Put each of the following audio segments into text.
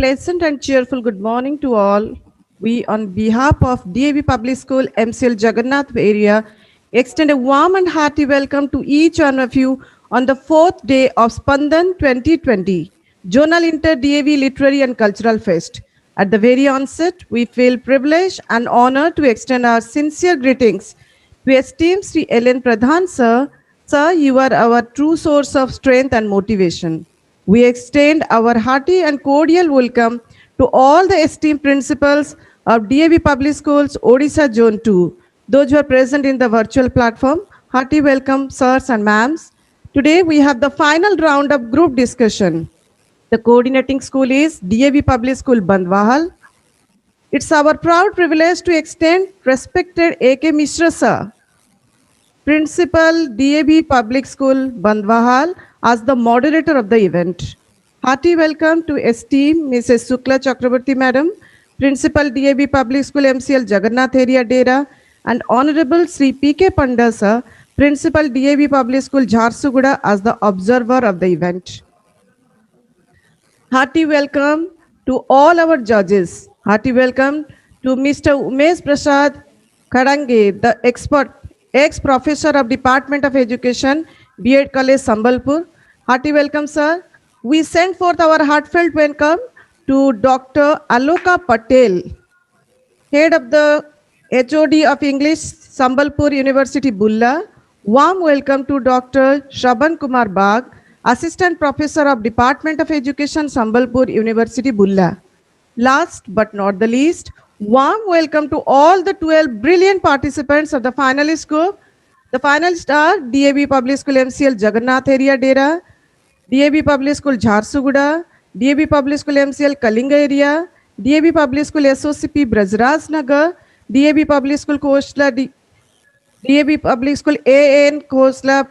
pleasant and cheerful good morning to all. We, on behalf of DAV Public School, MCL Jagannath area, extend a warm and hearty welcome to each one of you on the fourth day of Spandan 2020, Zonal Inter DAV Literary and Cultural Fest. At the very onset, we feel privileged and honored to extend our sincere greetings to esteemed Sri Ellen Pradhan sir. Sir, you are our true source of strength and motivation. We extend our hearty and cordial welcome to all the esteemed principals of DAV Public Schools, Odisha Zone 2. Those who are present in the virtual platform, hearty welcome, sirs and ma'ams. Today we have the final round of group discussion. The coordinating school is DAV Public School, Bandwahal. It's our proud privilege to extend respected A.K. Mishra sir, Principal DAB Public School, Bandwahal, as the moderator of the event. Hearty welcome to esteemed Mrs. Sukla Chakraborty Madam, Principal DAB Public School MCL Jagannath Area Dera, and Honorable Sri P.K. Panda sir, Principal DAB Public School Jharsuguda, as the observer of the event. Hearty welcome to all our judges. Hearty welcome to Mr. Umesh Prasad Karange, the expert, ex-professor of Department of Education, B.Ed College, Sambalpur. Hearty welcome, sir. We send forth our heartfelt welcome to Dr. Aloka Patel, head of the HOD of English, Sambalpur University, Bulla. Warm welcome to Dr. Shraban Kumar Bagh, Assistant Professor of Department of Education, Sambalpur University, Bulla. Last but not the least, warm welcome to all the 12 brilliant participants of the finalist group. The finalists are DAB Public School MCL Jagannath Area Dera, DAB Public School Jharsuguda, DAB Public School MCL Kalinga Area, DAB Public School SOCP Brajraj Nagar, DAB Public School Kosla, DAB Public School AN Kosla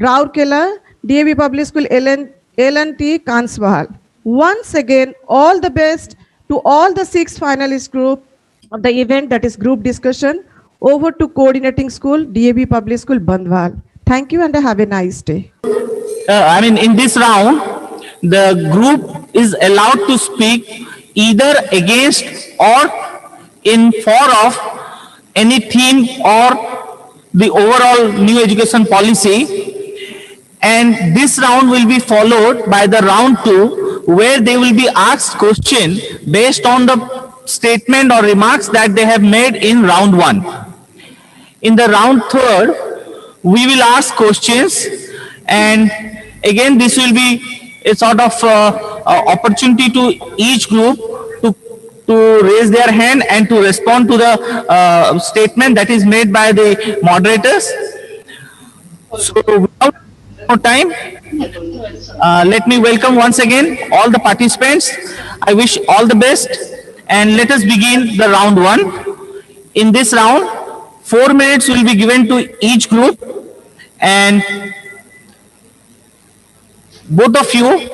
Raurkela, DAB Public School LNT Kanswahal. Once again, all the best to all the 6 finalist group of the event, that is group discussion. Over to coordinating school, DAB Public School, Bandwal. Thank you and have a nice day. In this round, the group is allowed to speak either against or in favor of any theme or the overall new education policy. And this round will be followed by the round 2, where they will be asked question based on the statement or remarks that they have made in round 1. In the round 3rd, we will ask questions, and again this will be a sort of opportunity to each group to raise their hand and to respond to the statement that is made by the moderators. So without more time, let me welcome once again all the participants. I wish all the best, and let us begin the round 1. In this round, 4 minutes will be given to each group, and both of you,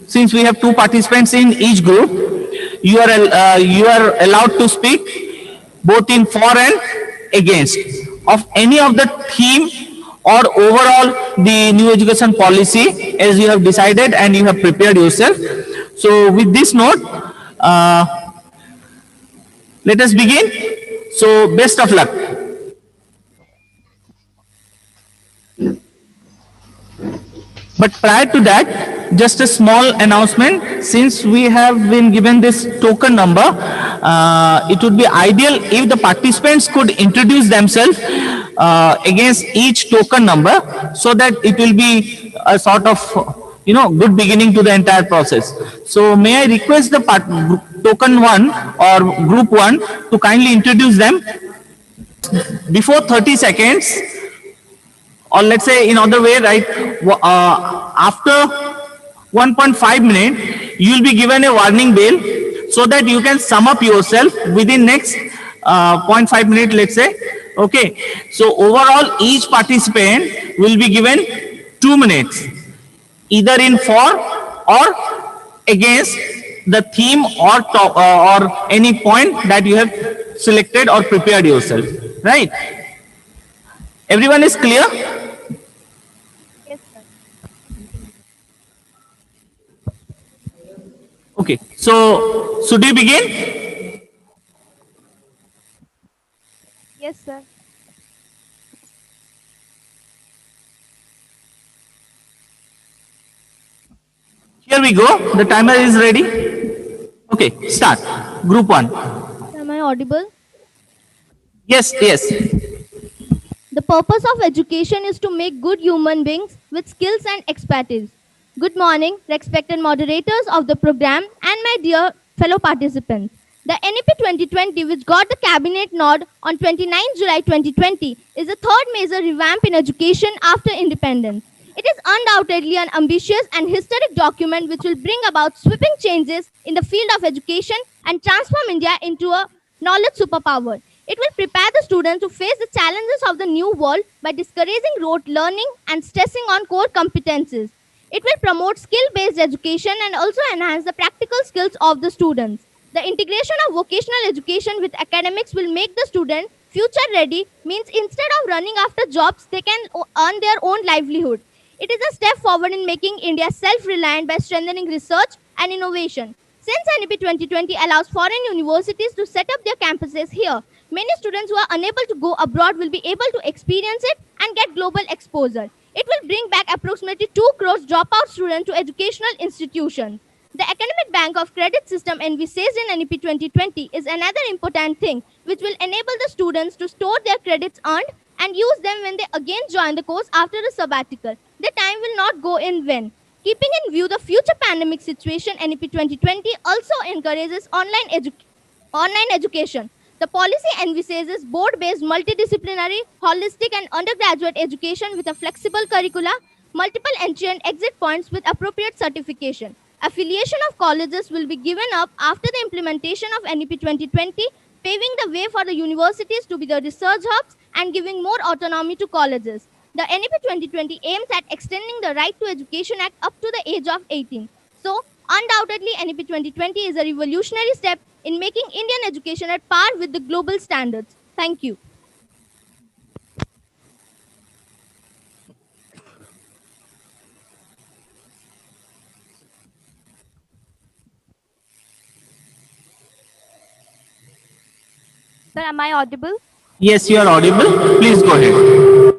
since we have 2 participants in each group, you are allowed to speak both in for and against of any of the theme or overall the new education policy as you have decided and you have prepared yourself. So with this note, let us begin. So best of luck. But prior to that, just a small announcement. Since we have been given this token number, it would be ideal if the participants could introduce themselves against each token number, so that it will be a sort of good beginning to the entire process. So may I request the token 1 or group 1 to kindly introduce them before 30 seconds. Or let's say in other way, right, after 1.5 minutes, you will be given a warning bell so that you can sum up yourself within next 0.5 minutes, let's say. Okay. So overall, each participant will be given 2 minutes, either in for or against the theme or any point that you have selected or prepared yourself. Right? Everyone is clear? Okay, so should we begin? Yes, sir. Here we go. The timer is ready. Okay, start. Group 1. Am I audible? Yes, yes. The purpose of education is to make good human beings with skills and expertise. Good morning, respected moderators of the program and my dear fellow participants. The NEP 2020, which got the cabinet nod on 29 July 2020, is the third major revamp in education after independence. It is undoubtedly an ambitious and historic document which will bring about sweeping changes in the field of education and transform India into a knowledge superpower. It will prepare the students to face the challenges of the new world by discouraging rote learning and stressing on core competencies. It will promote skill based education and also enhance the practical skills of the students. The integration of vocational education with academics will make the student future ready, means instead of running after jobs, they can earn their own livelihood. It is a step forward in making India self reliant by strengthening research and innovation. Since NEP 2020 allows foreign universities to set up their campuses here, many students who are unable to go abroad will be able to experience it and get global exposure. It will bring back approximately 2 crores dropout students to educational institutions. The Academic Bank of Credit System envisaged in NEP 2020 is another important thing which will enable the students to store their credits earned and use them when they again join the course after a sabbatical. The time will not go in vain. Keeping in view the future pandemic situation, NEP 2020 also encourages online education. The policy envisages board-based multidisciplinary, holistic and undergraduate education with a flexible curricula, multiple entry and exit points with appropriate certification. Affiliation of colleges will be given up after the implementation of NEP 2020, paving the way for the universities to be the research hubs and giving more autonomy to colleges. The NEP 2020 aims at extending the Right to Education Act up to the age of 18. So, undoubtedly, NEP 2020 is a revolutionary step in making Indian education at par with the global standards. Thank you. Sir, am I audible? Yes, you are audible. Please go ahead.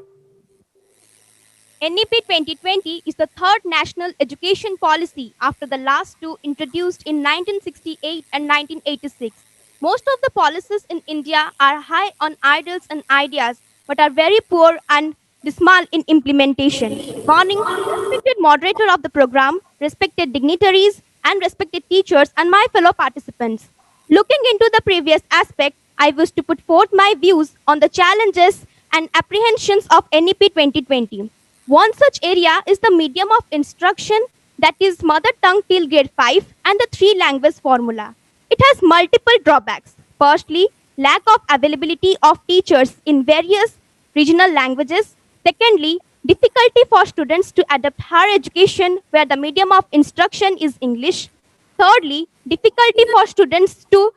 NEP 2020 is the third national education policy after the last two introduced in 1968 and 1986. Most of the policies in India are high on ideals and ideas but are very poor and dismal in implementation. Good morning, respected moderator of the program, respected dignitaries, and respected teachers, and my fellow participants. Looking into the previous aspect, I wish to put forth my views on the challenges and apprehensions of NEP 2020. One such area is the medium of instruction, that is mother tongue till grade 5 and the three language formula. It has multiple drawbacks. Firstly, lack of availability of teachers in various regional languages. Secondly, difficulty for students to adapt higher education where the medium of instruction is English. Thirdly, difficulty for students to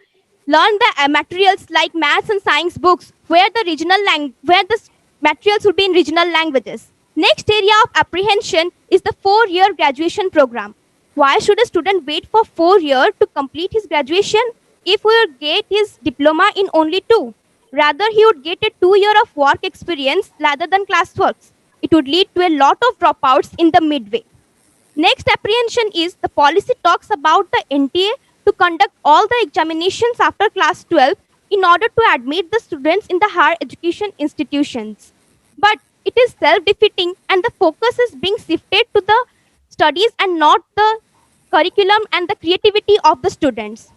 learn the materials like maths and science books where the materials will be in regional languages. Next area of apprehension is the 4-year graduation program. Why should a student wait for 4 years to complete his graduation if he would get his diploma in only two? Rather, he would get a 2 year of work experience rather than classworks. It would lead to a lot of dropouts in the midway. Next apprehension is the policy talks about the NTA to conduct all the examinations after class 12 in order to admit the students in the higher education institutions. But it is self-defeating and the focus is being shifted to the studies and not the curriculum and the creativity of the students.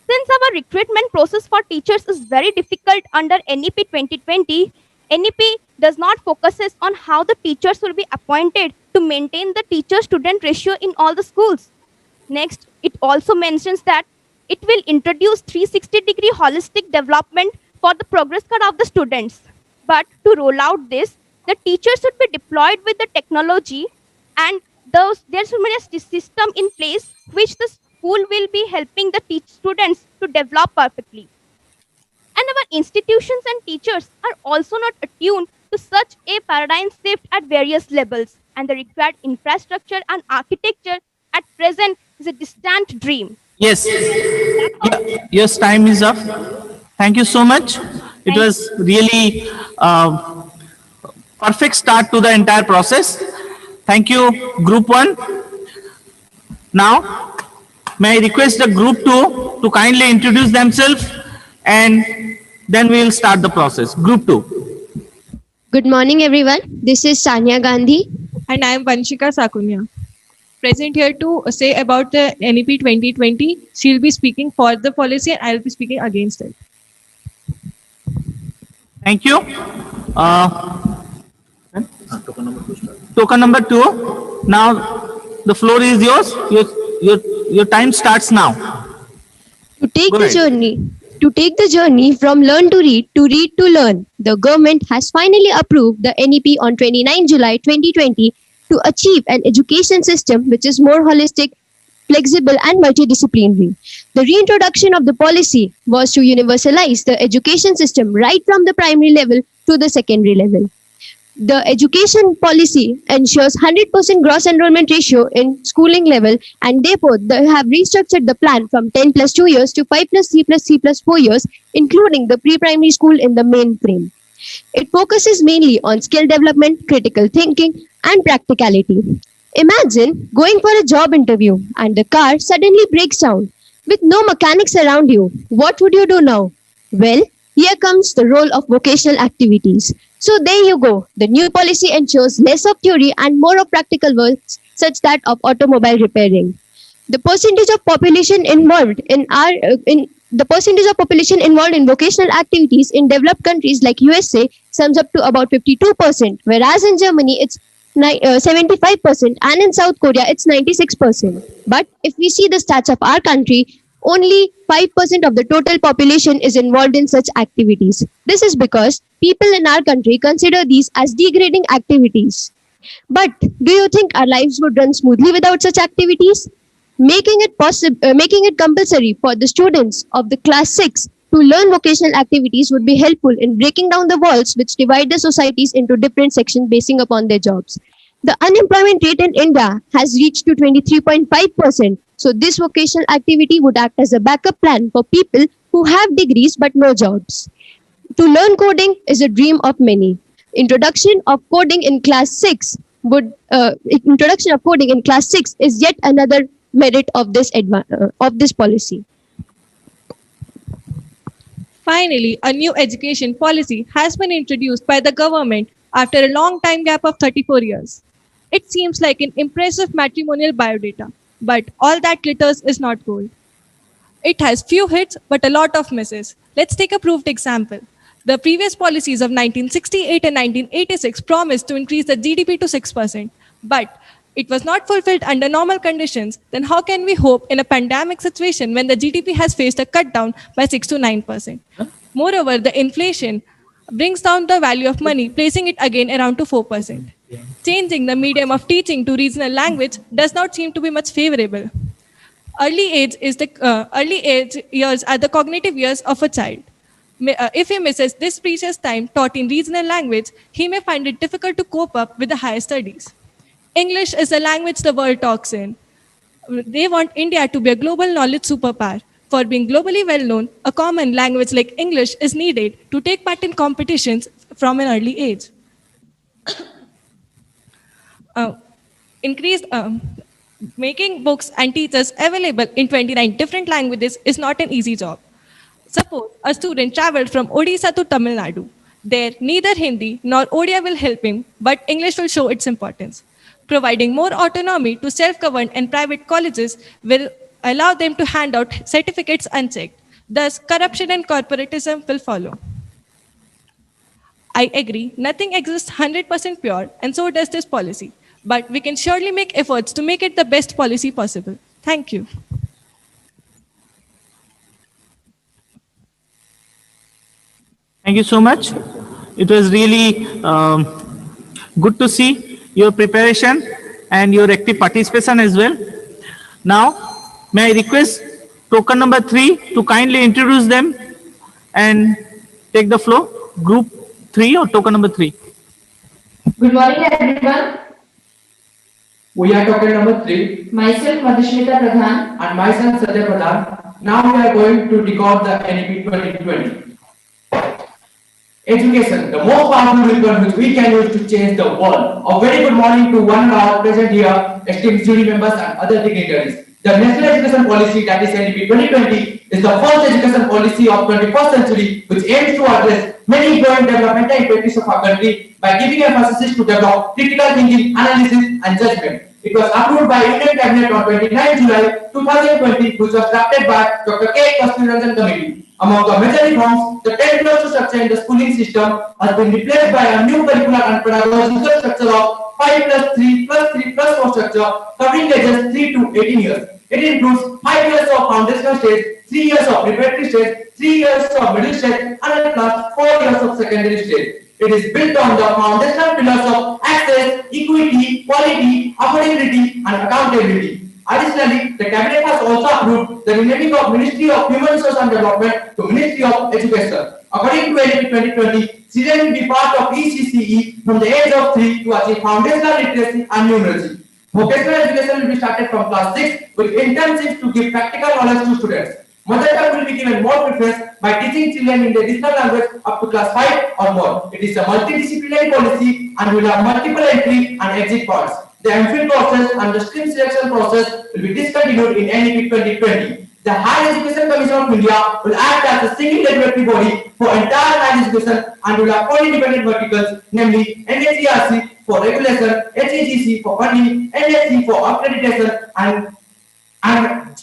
Since our recruitment process for teachers is very difficult under NEP 2020, NEP does not focuses on how the teachers will be appointed to maintain the teacher-student ratio in all the schools. Next, it also mentions that it will introduce 360-degree holistic development for the progress card of the students. But to roll out this, the teachers should be deployed with the technology and there should be a system in place which the school will be helping the students to develop perfectly. And our institutions and teachers are also not attuned to such a paradigm shift at various levels, and the required infrastructure and architecture at present is a distant dream. Yes, your time is up. Thank you so much. It Thank was really perfect start to the entire process. Thank you, Group 1. Now, may I request the Group 2 to kindly introduce themselves and then we will start the process. Group 2. Good morning, everyone. This is Sanya Gandhi. And I am Vanshika Sakunya, present here to say about the NEP 2020. She'll be speaking for the policy and I'll be speaking against it. Thank you. Token number 2. Now, the floor is yours. Your time starts now. To take Go the ahead. journey, to take the journey from learn to read to learn, the government has finally approved the NEP on 29 July 2020 to achieve an education system which is more holistic, flexible, and multidisciplinary. The reintroduction of the policy was to universalize the education system right from the primary level to the secondary level. The education policy ensures 100% gross enrollment ratio in schooling level, and therefore they have restructured the plan from 10 plus 2 years to 5 plus 3 plus 3 plus 4 years, including the pre-primary school in the main frame. It focuses mainly on skill development, critical thinking, and practicality. Imagine going for a job interview and the car suddenly breaks down with no mechanics around you. What would you do now? Well, here comes the role of vocational activities. So there you go. The new policy ensures less of theory and more of practical works, such that of automobile repairing. The percentage of population involved in the percentage of population involved in vocational activities in developed countries like USA sums up to about 52%, whereas in Germany it's 75%, and in South Korea it's 96%. But if we see the stats of our country, only 5% of the total population is involved in such activities. This is because people in our country consider these as degrading activities. But do you think our lives would run smoothly without such activities? Making it compulsory for the students of the class 6 to learn vocational activities would be helpful in breaking down the walls which divide the societies into different sections basing upon their jobs. The unemployment rate in India has reached to 23.5%. So this vocational activity would act as a backup plan for people who have degrees but no jobs. To learn coding is a dream of many. Introduction of coding in class 6 would introduction of coding in class 6 is yet another merit of this policy. Finally, a new education policy has been introduced by the government after a long time gap of 34 years. It seems like an impressive matrimonial biodata, but all that glitters is not gold. It has few hits but a lot of misses. Let's take a proved example. The previous policies of 1968 and 1986 promised to increase the GDP to 6%, but it was not fulfilled under normal conditions. Then how can we hope in a pandemic situation when the GDP has faced a cut down by 6 to 9%? Moreover, the inflation brings down the value of money, placing it again around to 4%. Changing the medium of teaching to regional language does not seem to be much favorable. Early age years are the cognitive years of a child. If he misses this precious time taught in regional language, he may find it difficult to cope up with the higher studies. English is the language the world talks in. They want India to be a global knowledge superpower. For being globally well known, a common language like English is needed to take part in competitions from an early age. Uh, increased Making books and teachers available in 29 different languages is not an easy job. Suppose a student traveled from Odisha to Tamil Nadu. There, neither Hindi nor Odia will help him, but English will show its importance. Providing more autonomy to self-governed and private colleges will allow them to hand out certificates unchecked. Thus, corruption and corporatism will follow. I agree, nothing exists 100% pure, and so does this policy. But we can surely make efforts to make it the best policy possible. Thank you. Thank you so much. It was really good to see your preparation and your active participation as well. Now, may I request token number 3 to kindly introduce them and take the floor? Group 3 or token number 3? Good morning, everyone. We are token number 3. Myself Madhusmita Pradhan. And myself Satya Pradhan. Now we are going to record the NEP 2020. Education, the most powerful weapon which we can use to change the world. A very good morning to one and all present here, esteemed jury members and other dignitaries. The National Education Policy, that is NEP 2020, is the first education policy of 21st century which aims to address many growing developmental inequalities of our country by giving emphasis to develop critical thinking, analysis and judgment. It was approved by Union Cabinet on 29 July 2020, which was drafted by Dr. K. Kasturiranjan Committee. Among the major reforms, the 10 plus structure in the schooling system has been replaced by a new curricular and pedagogical structure of 5 plus 3 plus 3 plus 4 structure covering ages 3 to 18 years. It includes 5 years of foundational stage, 3 years of preparatory stage, 3 years of middle stage, and at last 4 years of secondary stage. It is built on the foundational pillars of access, equity, quality, affordability, and accountability. Additionally, the Cabinet has also approved the renaming of Ministry of Human Resources and Development to Ministry of Education. According to NEP 2020, children will be part of ECCE from the age of 3 to achieve foundational literacy and numeracy. Vocational education will be started from class 6 with intensives to give practical knowledge to students. Mother tongue will be given more preference by teaching children in the regional language up to class 5 or more. It is a multidisciplinary policy and will have multiple entry and exit points. The MPhil process and the stream selection process will be discontinued in NEP 2020. The Higher Education Commission of India will act as a single regulatory body for entire higher education and will have four independent verticals, namely NHERC for regulation, HEGC for funding, NSC for accreditation, and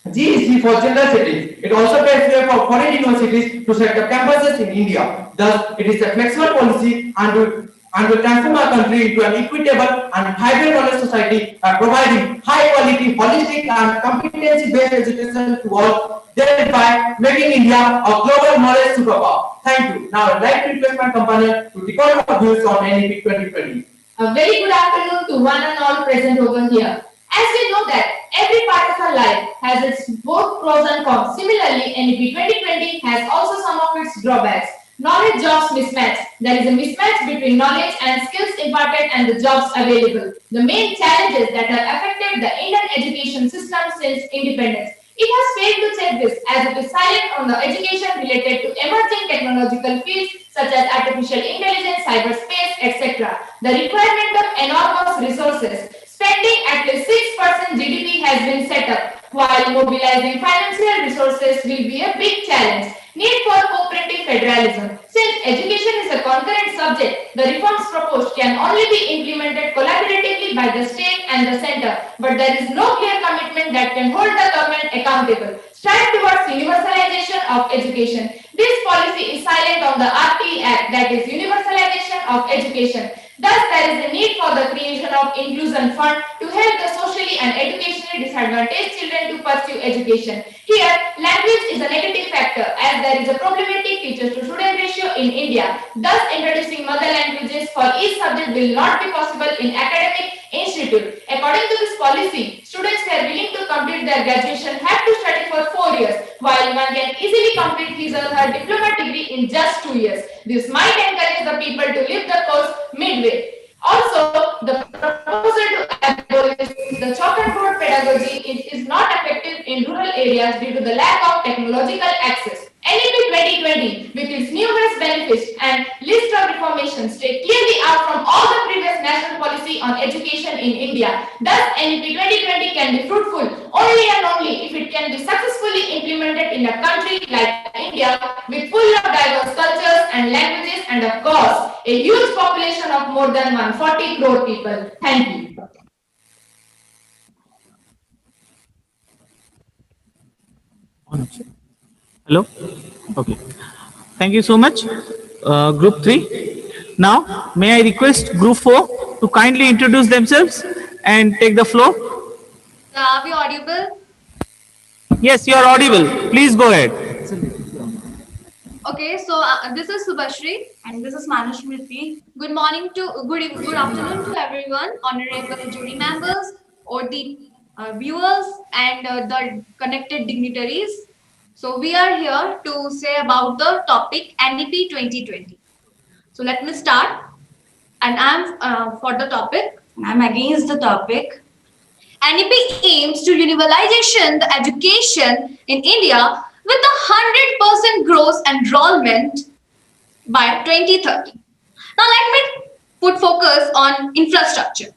GEC for general settings. It also paves way for foreign universities to set up campuses in India. Thus, it is a flexible policy and will transform our country into an equitable and hybrid knowledge society by providing high quality, holistic and competency-based education to all, thereby making India a global knowledge superpower. Thank you. Now, I'd like to request my companion to record our views on NEP 2020. A very good afternoon to one and all present over here. As we know that every part of our life has its both pros and cons. Similarly, NEP 2020 has also some of its drawbacks. Knowledge jobs mismatch. There is a mismatch between knowledge and skills imparted and the jobs available. The main challenges that have affected the Indian education system since independence. It has failed to check this as it is silent on the education related to emerging technological fields such as artificial intelligence, cyberspace, etc. The requirement of enormous resources. Spending at least 6% GDP has been set up, while mobilizing financial resources will be a big challenge. Need for cooperative federalism. Since education is a concurrent subject, the reforms proposed can only be implemented collaboratively by the state and the center, but there is no clear commitment that can hold the government accountable. Strive towards universalization of education. This policy is silent on the RT Act, that is universalization of education. Thus, there is a need for the creation of inclusion fund to help the socially and educationally disadvantaged children to pursue education. Here, language is a negative factor as there is a problematic teacher to student ratio in India. Thus, introducing mother languages for each subject will not be possible in academic institute. According to this policy, students who are willing to complete their graduation have to study for 4 years, while one can easily complete his or her diploma degree in just 2 years. This might encourage the people to leave the course midway. Also, the proposal to abolish the chalk and board pedagogy is not effective in rural areas due to the lack of technological access. NEP 2020, with its numerous benefits and list of reformations, take clearly out from all the previous national policy on education in India. Thus, NEP 2020 can be fruitful only and only if it can be successfully implemented in a country like India with full of diverse cultures and languages and of course, a huge population of more than 140 crore people. Thank you. Hello? Okay. Thank you so much. Group 3. Now, may I request Group 4 to kindly introduce themselves and take the floor? Are we audible? Yes, you are audible. Please go ahead. Okay, so this is Subhashri. And this is Manusmriti. Good morning to good afternoon to everyone, honorable jury members, or the viewers and the connected dignitaries. So we are here to say about the topic NEP 2020. So let me start, and I'm for the topic I'm against the topic. NEP aims to universalization the education in India with a 100% gross enrollment by 2030. Now let me put focus on infrastructure.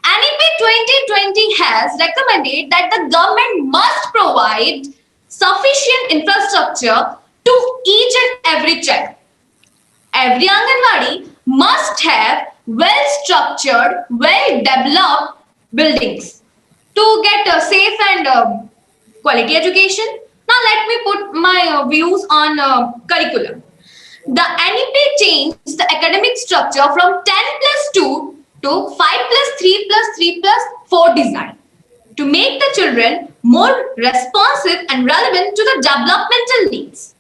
NEP 2020 has recommended that the government must provide sufficient infrastructure to each and every child. Every Anganwadi must have well structured, well developed buildings to get a safe and quality education. Now, let me put my views on curriculum. The NEP changed the academic structure from 10 plus 2 to 5 plus 3 plus 3 plus 4 design to make the children more responsive and relevant to the developmental needs.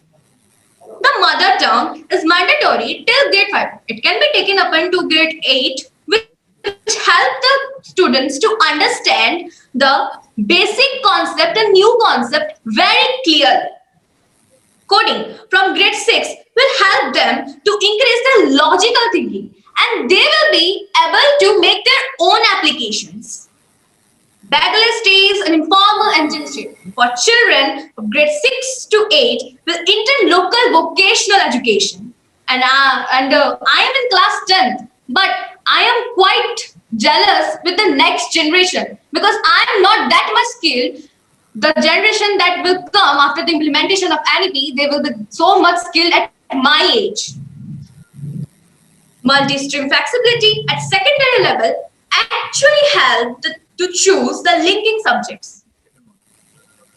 The mother tongue is mandatory till grade 5. It can be taken up into grade 8, which help the students to understand the basic concept and new concept very clearly. Coding from grade 6 will help them to increase their logical thinking and they will be able to make their own applications. Backless days and informal internship for children of grade 6 to 8 will enter local vocational education. And I am in class 10th, but I am quite jealous with the next generation because I am not that much skilled. The generation that will come after the implementation of NEP, they will be so much skilled at my age. Multi-stream flexibility at secondary level actually help to choose the linking subjects.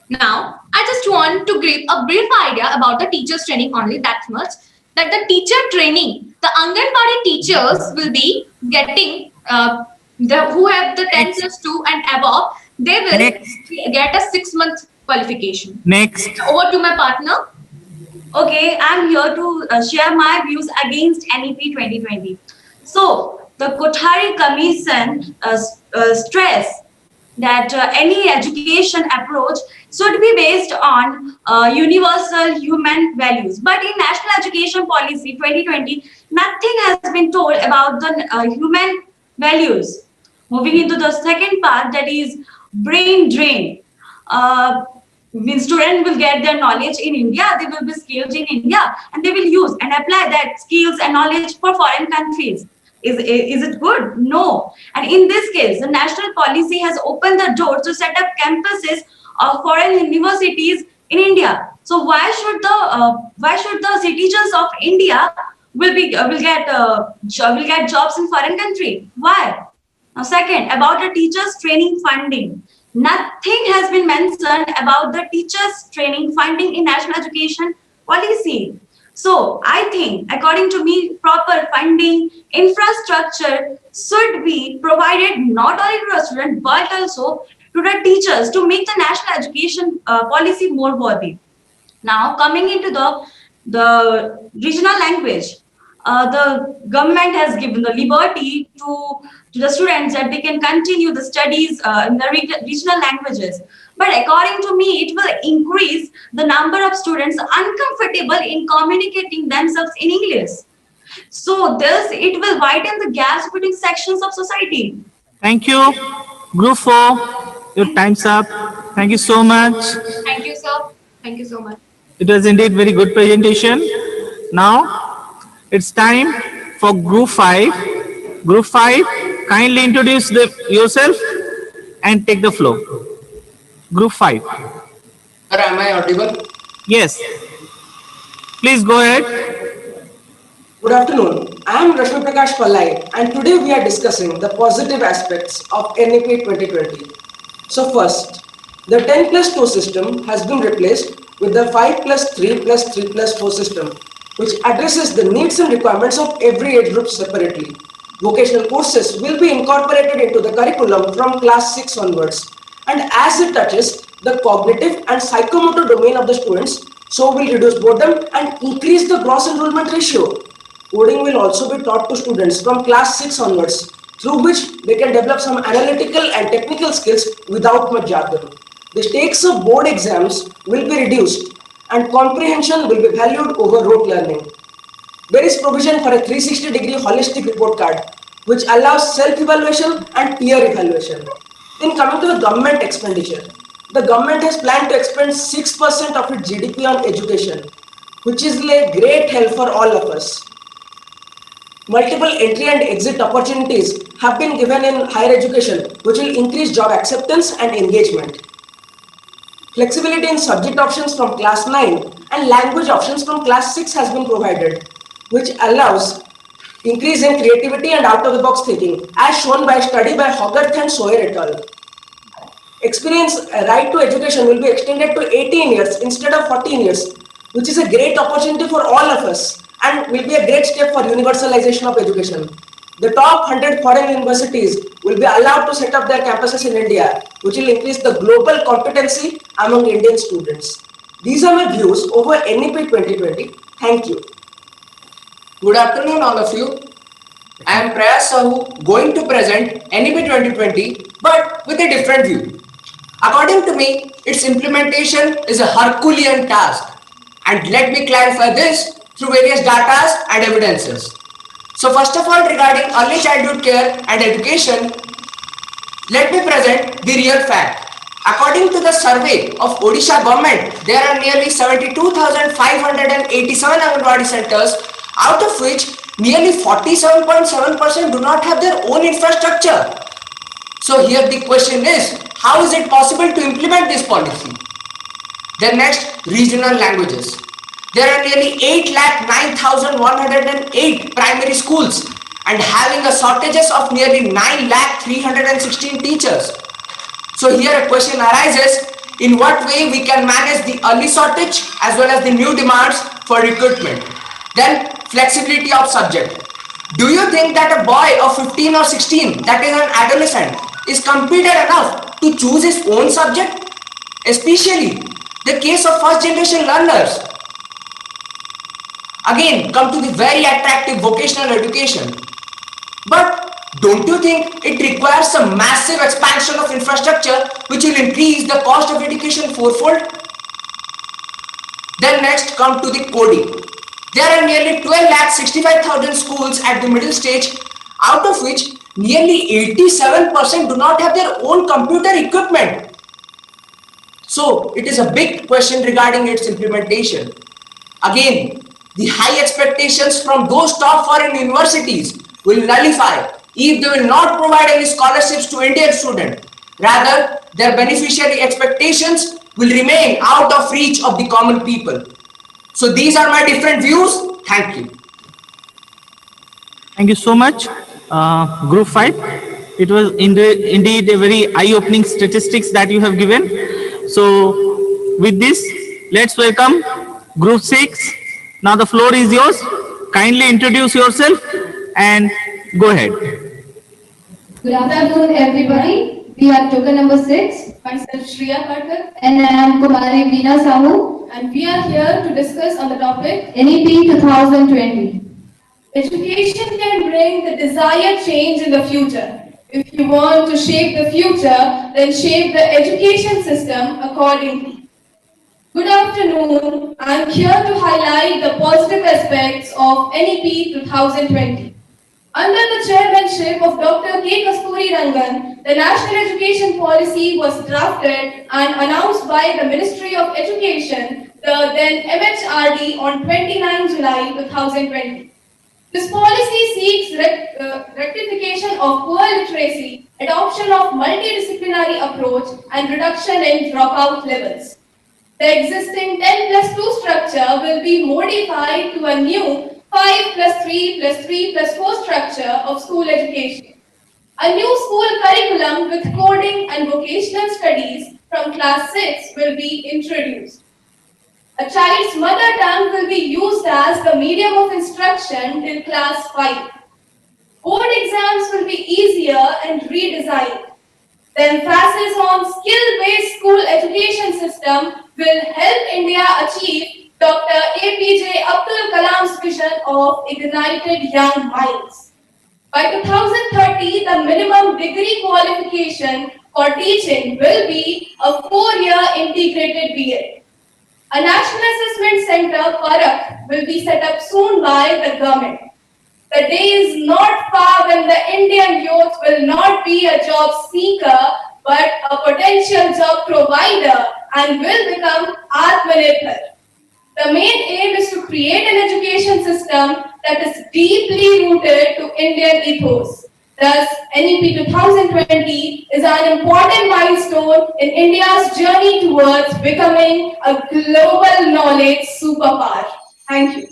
Now, I just want to give a brief idea about the teachers training only that much. That the teacher training, the Anganwadi teachers will be getting the who have the 10 plus 2 and above, they will get a 6 month qualification. Next. Over to my partner. Okay, I'm here to share my views against NEP 2020. So, the Kothari Commission stress that any education approach should be based on universal human values. But in National Education Policy 2020, nothing has been told about the human values. Moving into the second part, that is brain drain. When students will get their knowledge in India, they will be skilled in India, and they will use and apply that skills and knowledge for foreign countries. Is it good? No. And in this case, the national policy has opened the door to set up campuses of foreign universities in India. So why should the citizens of India will get jobs in foreign country? Why? Now, second, about the teachers training funding. Nothing has been mentioned about the teachers training funding in national education policy. So I think, according to me, proper funding, infrastructure should be provided not only to the students but also to the teachers to make the national education policy more worthy. Now, coming into the regional language, the government has given the liberty to the students that they can continue the studies in the regional languages. But according to me, it will increase the number of students uncomfortable in communicating themselves in English. So thus, it will widen the gaps between sections of society. Thank you. Group 4, your time's up. Thank you so much. Thank you, sir. Thank you so much. It was indeed very good presentation. Now it's time for group 5. Group 5, kindly introduce yourself and take the floor. Group 5. Sir, am I audible? Yes. Please go ahead. Good afternoon. I am Rashmi Prakash Pallai and today we are discussing the positive aspects of NEP 2020. So first, the 10 plus 2 system has been replaced with the 5 plus 3 plus 3 plus 4 system, which addresses the needs and requirements of every age group separately. Vocational courses will be incorporated into the curriculum from class 6 onwards, and as it touches the cognitive and psychomotor domain of the students, so will reduce boredom and increase the gross enrollment ratio. Coding will also be taught to students from class 6 onwards, through which they can develop some analytical and technical skills without much jargon. The stakes of board exams will be reduced and comprehension will be valued over rote learning. There is provision for a 360-degree holistic report card, which allows self-evaluation and peer evaluation. Then coming to the government expenditure, the government has planned to expend 6% of its GDP on education, which is a great help for all of us. Multiple entry and exit opportunities have been given in higher education, which will increase job acceptance and engagement. Flexibility in subject options from class 9 and language options from class 6 has been provided, which allows increase in creativity and out-of-the-box thinking, as shown by a study by Hogarth and Sawyer et al. Experience right to education will be extended to 18 years instead of 14 years, which is a great opportunity for all of us and will be a great step for universalization of education. The top 100 foreign universities will be allowed to set up their campuses in India, which will increase the global competency among Indian students. These are my views over NEP 2020. Thank you. Good afternoon, all of you. I am Prayas Sahu, going to present NEP 2020, but with a different view. According to me, its implementation is a Herculean task, and let me clarify this through various data and evidences. So first of all, regarding early childhood care and education, let me present the real fact. According to the survey of Odisha government, there are nearly 72,587 Anganwadi centers, out of which nearly 47.7% do not have their own infrastructure. So here the question is, how is it possible to implement this policy? Then next, regional languages. There are nearly 8,09,108 primary schools and having a shortages of nearly 9,316 teachers. So here a question arises, in what way we can manage the early shortage as well as the new demands for recruitment. Then flexibility of subject. Do you think that a boy of 15 or 16, that is an adolescent, is competent enough to choose his own subject? Especially the case of first generation learners. Again, come to the very attractive vocational education. But don't you think it requires a massive expansion of infrastructure which will increase the cost of education fourfold? Then next come to the coding. There are nearly 12,65,000 schools at the middle stage, out of which nearly 87% do not have their own computer equipment. So it is a big question regarding its implementation. Again, the high expectations from those top foreign universities will nullify if they will not provide any scholarships to Indian students. Rather, their beneficiary expectations will remain out of reach of the common people. So these are my different views. Thank you. Thank you so much, Group 5. It was indeed a very eye-opening statistics that you have given. So, with this, let's welcome Group 6. Now the floor is yours. Kindly introduce yourself and go ahead. Good afternoon, everybody. We are token number 6. Myself Shriya Karkar. And I am Kumari Veena Sahu. And we are here to discuss on the topic NEP 2020. Education can bring the desired change in the future. If you want to shape the future, then shape the education system accordingly. Good afternoon. I am here to highlight the positive aspects of NEP 2020. Under the chairmanship of Dr. K. Kasturi Rangan, the National Education Policy was drafted and announced by the Ministry of Education, the then MHRD, on 29 July 2020. This policy seeks rectification of poor literacy, adoption of multidisciplinary approach, and reduction in dropout levels. The existing 10 plus 2 structure will be modified to a new 5 plus 3 plus 3 plus 4 structure of school education. A new school curriculum with coding and vocational studies from class 6 will be introduced. A child's mother tongue will be used as the medium of instruction till class 5. Board exams will be easier and redesigned. The emphasis on skill-based school education system will help India achieve Dr. APJ Abdul Kalam's vision of ignited young minds. By 2030, the minimum degree qualification for teaching will be a 4-year integrated BA. A National Assessment Center, PARAK, will be set up soon by the government. The day is not far when the Indian youth will not be a job seeker but a potential job provider and will become Atmanirbhar. The main aim is to create an education system that is deeply rooted to Indian ethos. Thus, NEP 2020 is an important milestone in India's journey towards becoming a global knowledge superpower. Thank you.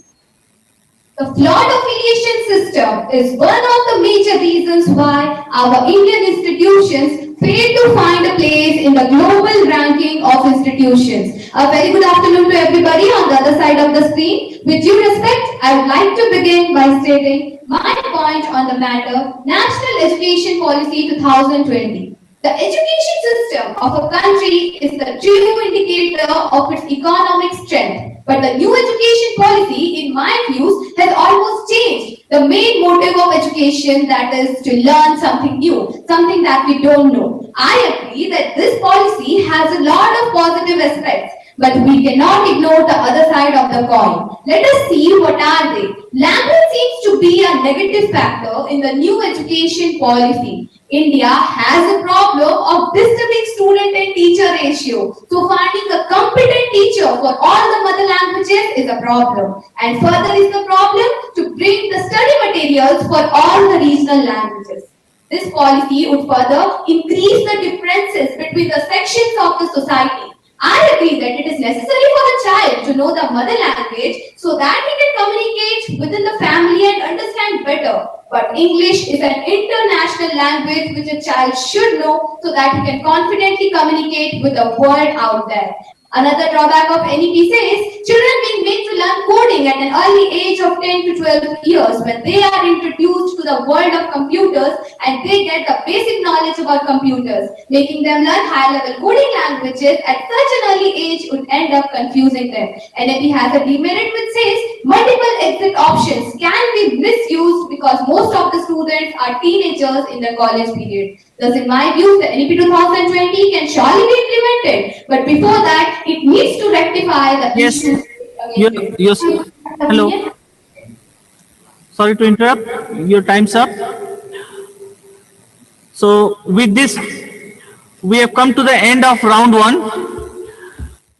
The flawed affiliation system is one of the major reasons why our Indian institutions fail to find a place in the global ranking of institutions. A very good afternoon to everybody on the other side of the screen. With due respect, I would like to begin by stating my point on the matter National Education Policy 2020. The education system of a country is the true indicator of its economic strength. But the new education policy, in my views, has almost changed the main motive of education, that is to learn something new, something that we don't know. I agree that this policy has a lot of positive aspects, but we cannot ignore the other side of the coin. Let us see what are they. Language seems to be a negative factor in the new education policy. India has a problem of disturbing student and teacher ratio. So finding a competent teacher for all the mother languages is a problem. And further is the problem to bring the study materials for all the regional languages. This policy would further increase the differences between the sections of the society. I agree that it is necessary for a child to know the mother language so that he can communicate within the family and understand better. But English is an international language which a child should know so that he can confidently communicate with the world out there. Another drawback of NEP says children being made to learn coding at an early age of 10 to 12 years when they are introduced to the world of computers and they get the basic knowledge about computers. Making them learn high-level coding languages at such an early age would end up confusing them. NEP has a demerit which says multiple exit options can be misused because most of the students are teenagers in the college period. Thus, in my view, the NEP 2020 can surely be implemented, but before that, it needs to rectify the Yes. issues. Yes. Hello. Sorry to interrupt. Your time's up. So with this, we have come to the end of round one.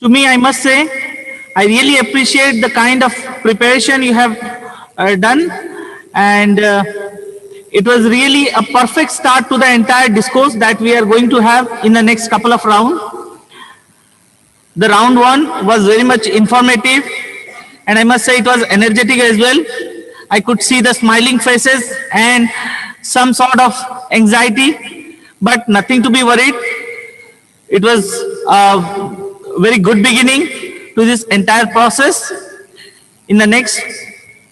To me, I must say, I really appreciate the kind of preparation you have done, and it was really a perfect start to the entire discourse that we are going to have in the next couple of rounds. The round one was very much informative, and I must say it was energetic as well. I could see the smiling faces and some sort of anxiety, but nothing to be worried. It was a very good beginning to this entire process. In the next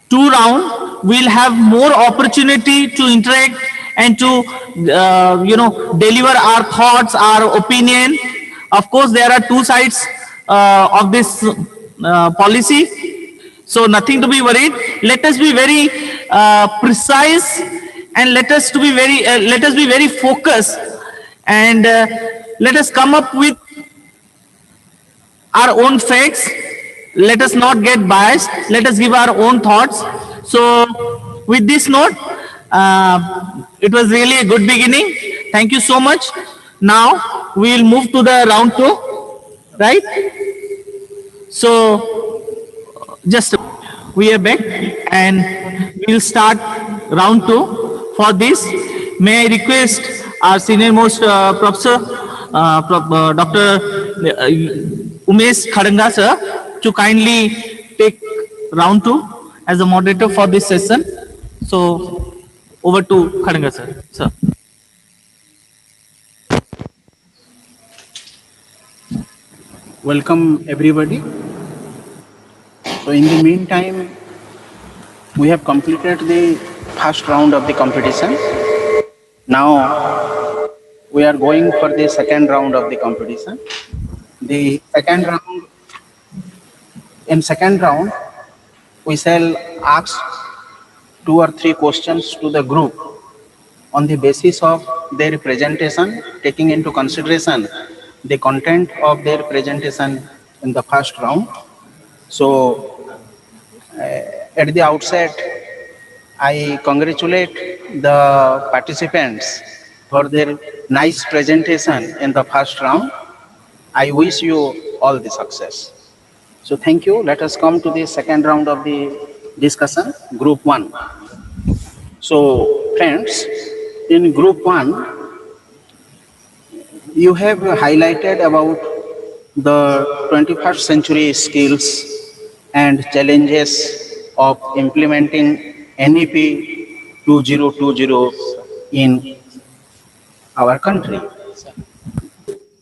two rounds, we'll have more opportunity to interact and to deliver our thoughts, our opinion. Of course, there are two sides of this policy, so nothing to be worried. Let us be very precise, and let us be very focused, and let us come up with our own facts. Let us not get biased. Let us give our own thoughts. So, with this note, it was really a good beginning. Thank you so much. Now we will move to the round two, right? So, just we are back and we'll start round two. For this, may I request our senior most professor, Dr. Umesh Khadanga sir, to kindly take round two as a moderator for this session. So over to Khadanga sir. Sir. Welcome everybody. So in the meantime, we have completed the first round of the competition. Now we are going for the second round of the competition. The second round, in second round, we shall ask 2 or 3 questions to the group on the basis of their presentation, taking into consideration the content of their presentation in the first round. So at the outset, I congratulate the participants for their nice presentation in the first round. I wish you all the success. So thank you. Let us come to the second round of the discussion, Group 1. So friends, in Group 1, you have highlighted about the 21st century skills and challenges of implementing NEP 2020 in our country.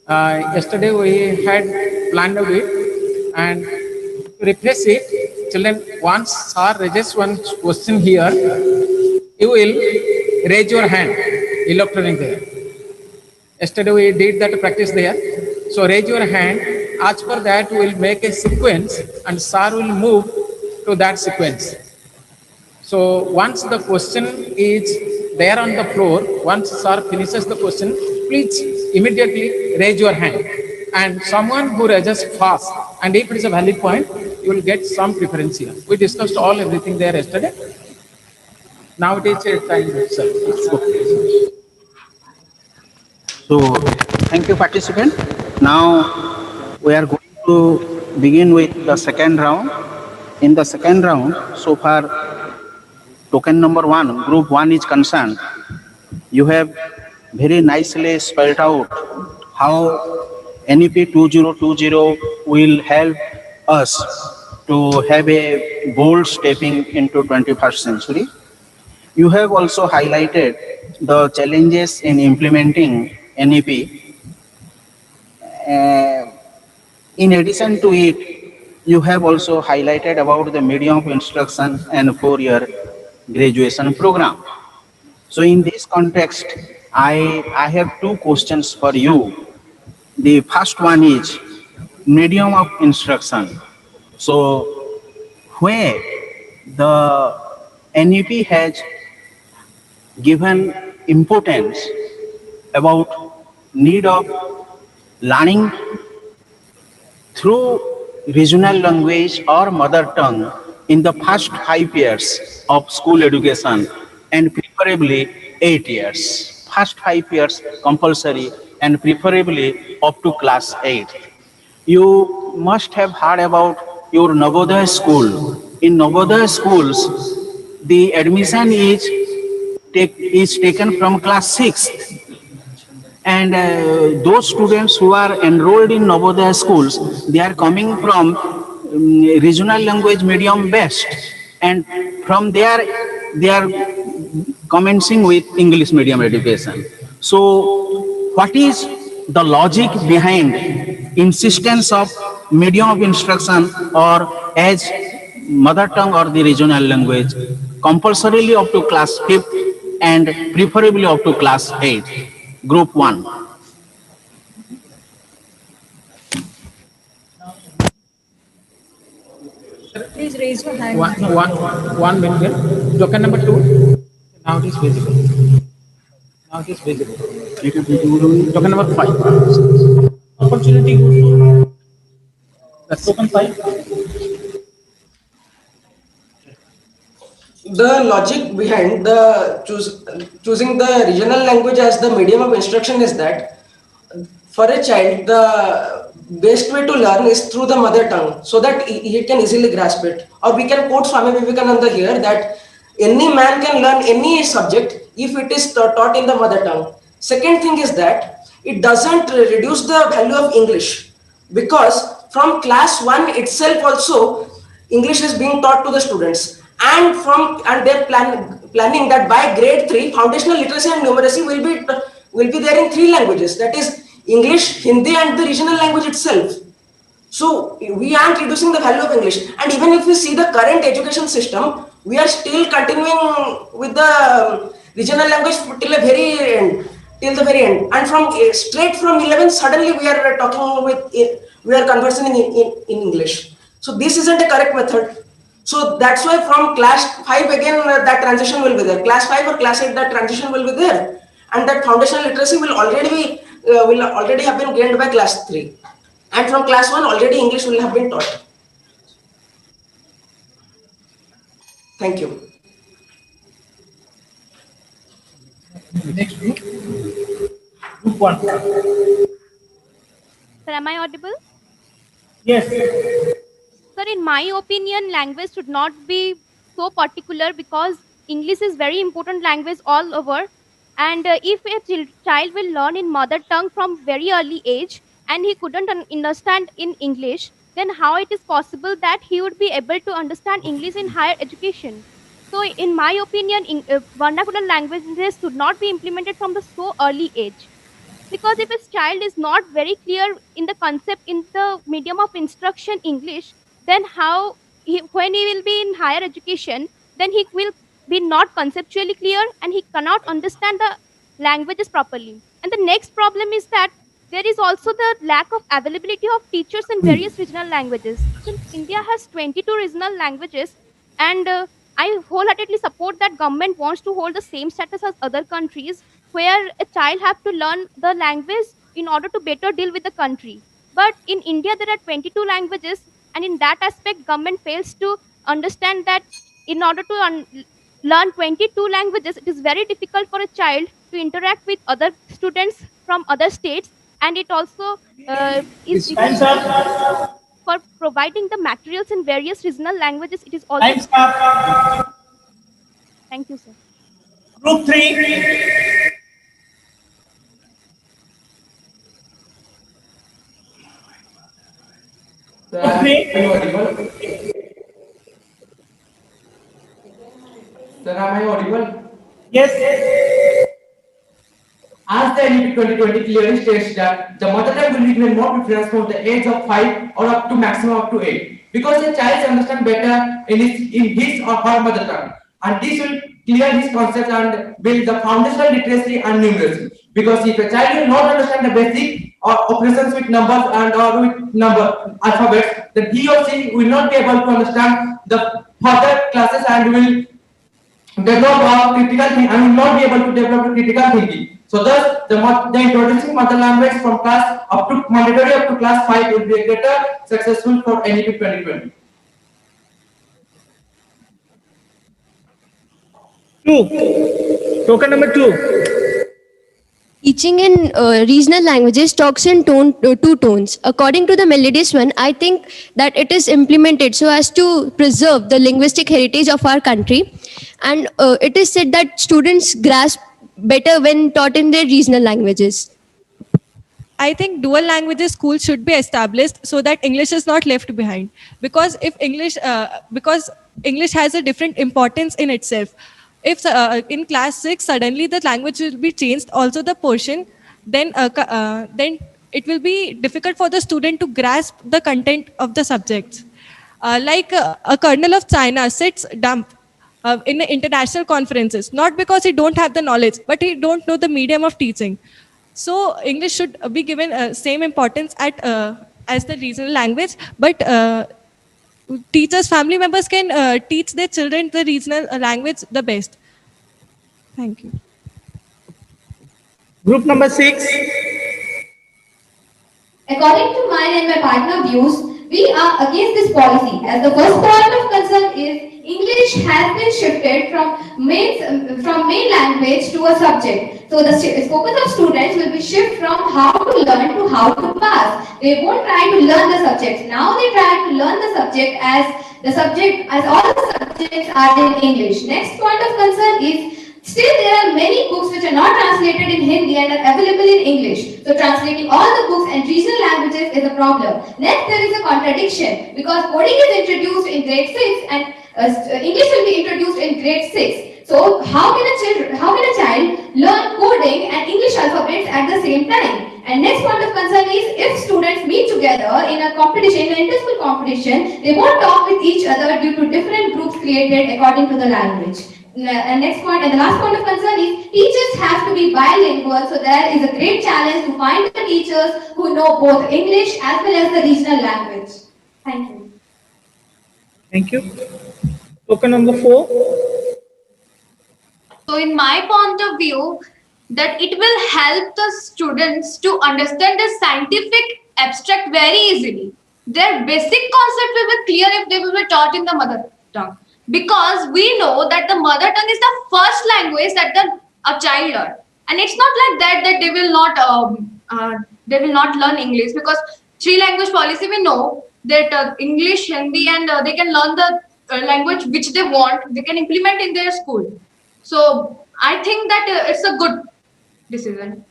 Yesterday we had planned out it, and to replace it, children, once sir raises one question here, you will raise your hand, electronic there. Yesterday we did that practice there. So raise your hand. As per that, we will make a sequence, and sir will move to that sequence. So once the question is there on the floor, once sir finishes the question, please immediately raise your hand. And someone who raises fast, and if it is a valid point, you will get some preference here. We discussed all everything there yesterday. Now it is a time itself. So thank you, participant. Now we are going to begin with the second round. In the second round, so far, token number one, Group 1 is concerned. You have very nicely spelled out how NEP 2020 will help us to have a bold stepping into 21st century. You have also highlighted the challenges in implementing NEP. Uh, in addition to it, you have also highlighted about the medium of instruction and four-year graduation program. So in this context, I have two questions for you. The first one is medium of instruction. So where the NEP has given importance about need of learning through regional language or mother tongue in the first 5 years of school education, and preferably 8 years. First 5 years compulsory and preferably up to class 8. You must have heard about your Navodaya school. In Navodaya schools, the admission is taken from class 6th, and those students who are enrolled in Navodaya schools, they are coming from regional language medium best, and from there they are commencing with English medium education. So what is the logic behind insistence of medium of instruction or as mother tongue or the regional language compulsorily up to class 5th and preferably up to class 8th, Group 1? Please raise your hand. One minute. Token number two. Now it is visible. Now it is visible. Token number five. Opportunity. That's token five. The logic behind the choosing the regional language as the medium of instruction is that for a child the best way to learn is through the mother tongue, so that he can easily grasp it. Or we can quote Swami Vivekananda here that any man can learn any subject if it is taught in the mother tongue. Second thing is that it doesn't reduce the value of English, because from class 1 itself also English is being taught to the students, and they're planning that by grade 3 foundational literacy and numeracy will be there in three languages, that is English, Hindi, and the regional language itself. So we aren't reducing the value of English. And even if we see the current education system, we are still continuing with the regional language till the very end, And from straight from 11, suddenly we are talking we are conversing in English. So this isn't a correct method. So that's why from class 5 again that transition will be there. Class 5 or class 8 that transition will be there, and that foundational literacy will already have been gained by class 3, and from class 1 already English will have been taught. Thank you. Next group, group one. Sir, am I audible? Yes. Sir, in my opinion, language should not be so particular because English is very important language all over. And if a child will learn in mother tongue from very early age and he couldn't understand in English, then how it is possible that he would be able to understand English in higher education? So, in my opinion, vernacular languages should not be implemented from the so early age, because if a child is not very clear in the concept in the medium of instruction English, then how when he will be in higher education, then he will be not conceptually clear and he cannot understand the languages properly. And the next problem is that there is also the lack of availability of teachers in various regional languages. Since India has 22 regional languages, and I wholeheartedly support that government wants to hold the same status as other countries, where a child have to learn the language in order to better deal with the country. But in India there are 22 languages, and in that aspect government fails to understand that in order to learn 22 languages, it is very difficult for a child to interact with other students from other states, and it also is It's time's difficult up. for providing the materials in various regional languages. It is also Time's difficult. up. Thank you, sir. Group three. Sir, Group are you three. audible? Sir, am I audible? Yes. As the NEP 2020 clearly states that the mother tongue will be given more preference from the age of 5 or up to maximum up to 8, because a child understands better in his or her mother tongue, and this will clear his concepts and build the foundational literacy and numeracy. Because if a child will not understand the basic or operations with numbers and or with number alphabets, then he or she will not be able to understand the further classes and will develop a critical thing and will not be able to develop a critical thinking. So thus the introducing mother language from class up to mandatory up to class 5 will be a greater successful for NEP 2020. Two. Token number two. Teaching in regional languages talks in two tones. According to the Melodious one, I think that it is implemented so as to preserve the linguistic heritage of our country. And it is said that students grasp better when taught in their regional languages. I think dual languages schools should be established so that English is not left behind. Because English has a different importance in itself. If in class 6 suddenly the language will be changed, also the portion, then it will be difficult for the student to grasp the content of the subjects. A colonel of China sits dumb in the international conferences, not because he don't have the knowledge, but he don't know the medium of teaching. So English should be given same importance as the regional language, but teachers, family members can teach their children the regional language the best. Thank you. Group number six. According to mine and my partner views, we are against this policy as the first point of concern is English has been shifted from main language to a subject. So the focus of students will be shift from how to learn to how to pass. They won't try to learn the subjects. Now they try to learn the subject as all the subjects are in English. Next point of concern is still, there are many books which are not translated in Hindi and are available in English. So, translating all the books and regional languages is a problem. Next, there is a contradiction because coding is introduced in grade 6 and English will be introduced in grade 6. So, how can a child learn coding and English alphabets at the same time? And next point of concern is if students meet together in a competition, in an inter-school competition, they won't talk with each other due to different groups created according to the language. And next point, and the last point of concern is teachers have to be bilingual. So there is a great challenge to find the teachers who know both English as well as the regional language. Thank you. Thank you. Token number four. So, in my point of view, that it will help the students to understand the scientific abstract very easily. Their basic concept will be clear if they will be taught in the mother tongue. Because we know that the mother tongue is the first language that a child learns. And it's not like that that they will not learn English, because three language policy, we know that English, Hindi, and they can learn the language which they want, they can implement in their school. So I think that it's a good decision.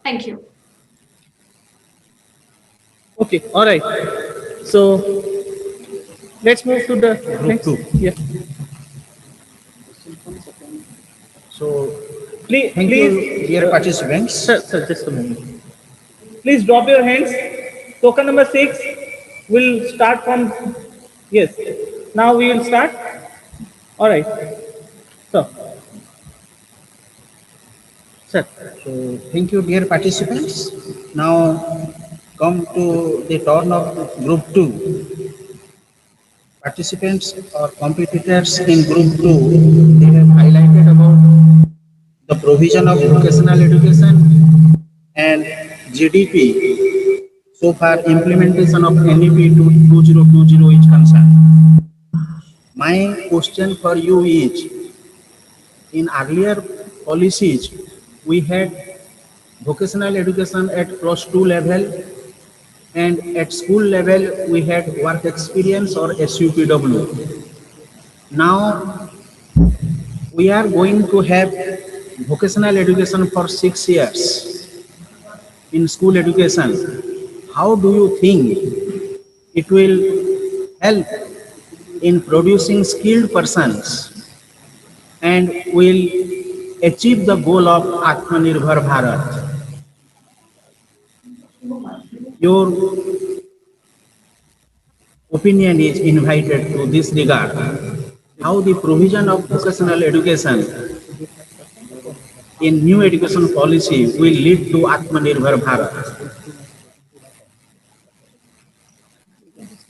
Thank you. Okay, all right. So let's move to the next. Yeah. So, Please, thank you, dear participants. sir, just a moment. Please drop your hands. Token number 6 will start from. Yes. Now we will start. All right. So, sir. So, thank you, dear participants. Now, come to the turn of Group 2. Participants or competitors in Group 2, they have highlighted about the provision of vocational education and GDP. So far, implementation of NEP 2020 is concerned. My question for you is, in earlier policies, we had vocational education at plus 2 level, and at school level we had work experience or SUPW. Now we are going to have vocational education for 6 years in school education. How do you think it will help in producing skilled persons and will achieve the goal of Atmanirbhar Bharat? Your opinion is invited to this regard. How the provision of vocational education in new education policy will lead to Atmanirbhar Bharat?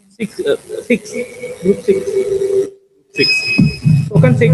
Six, six, group six, six. Token six.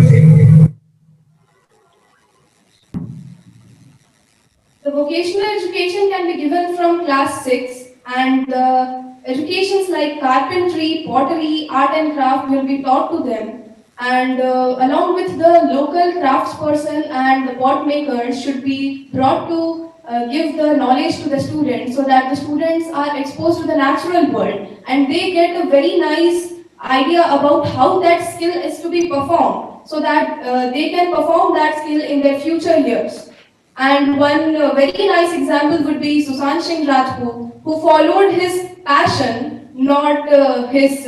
The vocational education can be given from class 6, and the educations like carpentry, pottery, art and craft will be taught to them. And along with the local craftsperson and the pot makers should be brought to give the knowledge to the students, so that the students are exposed to the natural world and they get a very nice idea about how that skill is to be performed, so that they can perform that skill in their future years. And one very nice example would be Sushant Singh Rajput, who followed his passion, not his.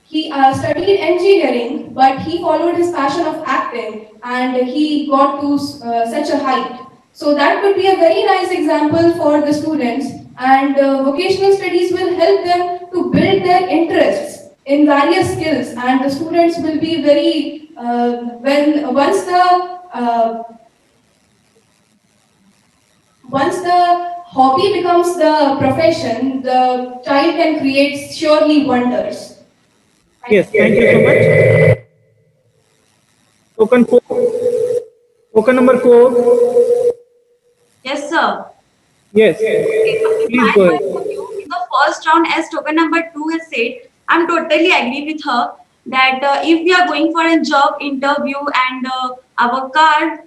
He studied engineering, but he followed his passion of acting, and he got to such a height. So that could be a very nice example for the students, and vocational studies will help them to build their interests in various skills, and the students will be very when once the hobby becomes the profession, the child can create surely wonders. Yes, thank you so much. Token four. Token number 4. Yes, sir. Yes. Okay, in Please my go point of ahead. view, in the first round, as token number 2 has said, I'm totally agree with her that if we are going for a job interview and our car,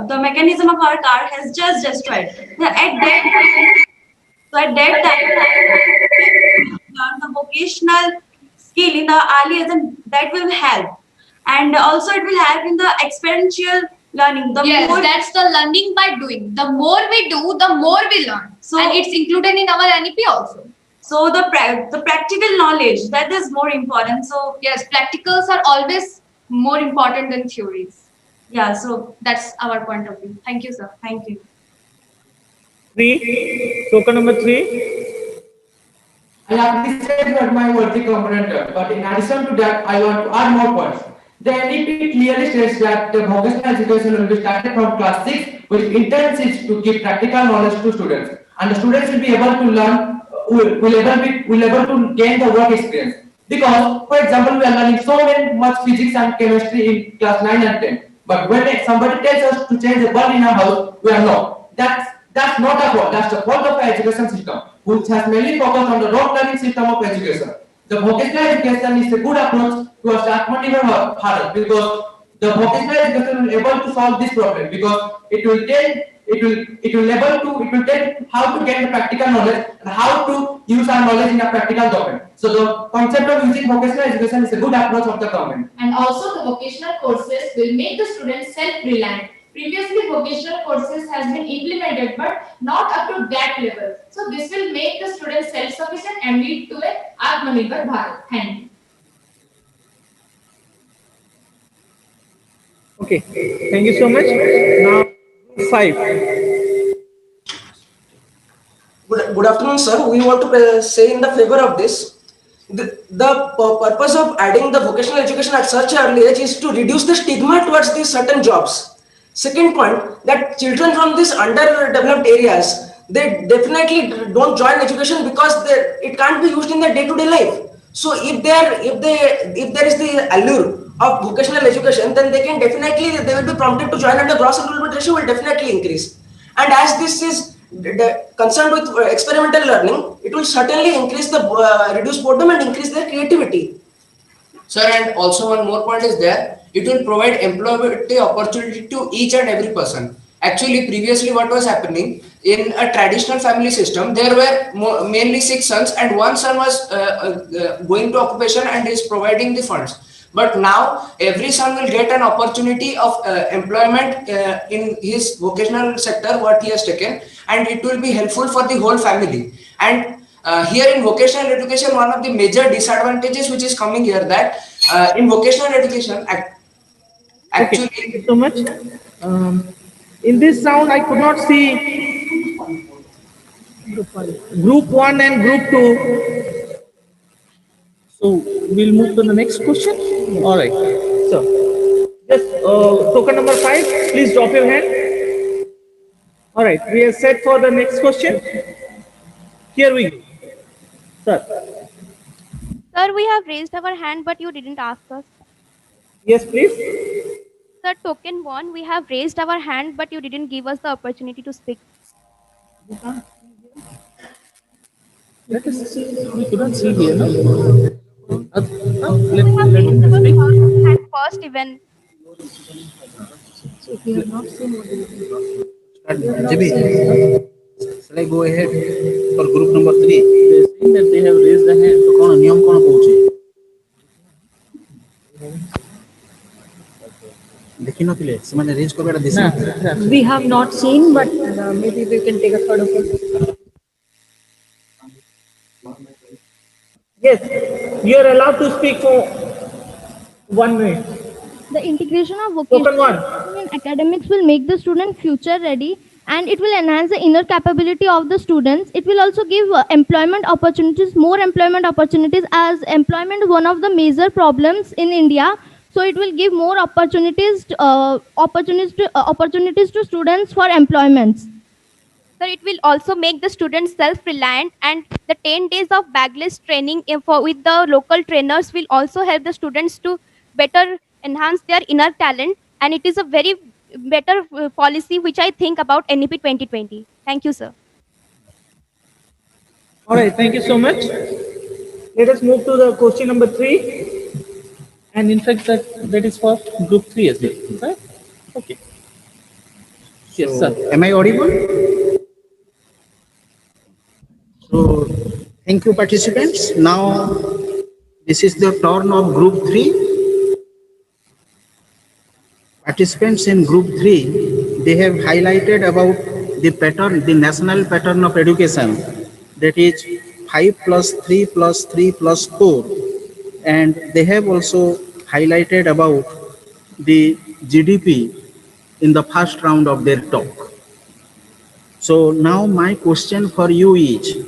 the mechanism of our car has just destroyed. At that time, learn the vocational skill in the early age, and that will help. And also, it will help in the experiential learning. The Yes, more that's the learning by doing. The more we do, the more we learn. So- and it's included in our NEP also. so the practical knowledge that is more important. So Yes, practicals are always more important than theories. yeah, so That's our point of view. Thank you, sir. thank you. 3. Token number 3. I appreciate my worthy component, but in addition to that, I want to add more points. The NEP clearly states that the vocational education will be started from class 6, which intends is to give practical knowledge to students, and the students will be able to learn, will able to gain the work experience. Because, for example, we are learning so many much physics and chemistry in class 9 and 10, but when somebody tells us to change the bulb in our house, we are no. That's not a fault. That's the fault of the education system, which has mainly focused on the rote learning system of education. The vocational education is a good approach to a Atmanirbhar Bharat, because The vocational education will able to solve this problem because it will tell how to get the practical knowledge and how to use our knowledge in a practical domain. So the concept of using vocational education is a good approach of the government. And also the vocational courses will make the students self-reliant. Previously, vocational courses has been implemented but not up to that level. So this will make the students self-sufficient and lead to a Atmanirbhar Bharat. Thank you. Okay, thank you so much. Now, group 5. Good afternoon, sir. We want to say in the favor of this. The purpose of adding the vocational education at such an early age is to reduce the stigma towards these certain jobs. Second point, that children from these underdeveloped areas, they definitely don't join education because it can't be used in their day-to-day life. So if there is the allure of vocational education, then they will be prompted to join, and the gross enrollment ratio will definitely increase. And as this is concerned with experimental learning, it will certainly increase the reduce boredom and increase their creativity. Sir, and also one more point is there. It will provide employability opportunity to each and every person. Actually, previously what was happening in a traditional family system, there were mainly 6 sons and one son was going to occupation and is providing the funds. But now every son will get an opportunity of employment in his vocational sector what he has taken, and it will be helpful for the whole family. And here in vocational education, one of the major disadvantages which is coming here, that in vocational education Okay, actually thank you so much. Um, in this round, I could not see group 1 and group 2. So we'll move to the next question. All right. So just token number 5, please drop your hand. All right, we are set for the next question. Here we go. Sir, Sir, we have raised our hand, but you didn't ask us. yes, please. Sir, token one, we have raised our hand, but you didn't give us the opportunity to speak. Let us see. We couldn't see here, no? We have Let raised me our speak. hand first even. JB, shall I go ahead for group number 3? They saying that they have raised the hand. So कौन नियम कौन पहुंचे? देखी नथिले ସେମାନେ रेज करबेटा this We have not seen, but maybe we can take a third opinion. Yes, you are allowed to speak for 1 minute. The integration of Token vocational 1. training in academics will make the student future ready, and it will enhance the inner capability of the students. It will also give employment opportunities, more employment opportunities, as employment is one of the major problems in India. So it will give more opportunities to students for employments. So it will also make the students self-reliant, and the 10 days of bagless training with the local trainers will also help the students to better enhance their inner talent, and it is a very better policy which I think about NEP 2020. Thank you, sir. All right, thank you so much. Let us move to the question number 3. And in fact, that is for group 3 as well, right? Okay. Yes, sir. Am I audible? So, thank you, participants. Now, this is the turn of group 3. Participants in group 3, they have highlighted about the pattern, the national pattern of education, that is 5 plus 3 plus 3 plus 4. And they have also highlighted about the GDP in the first round of their talk. So now my question for you is,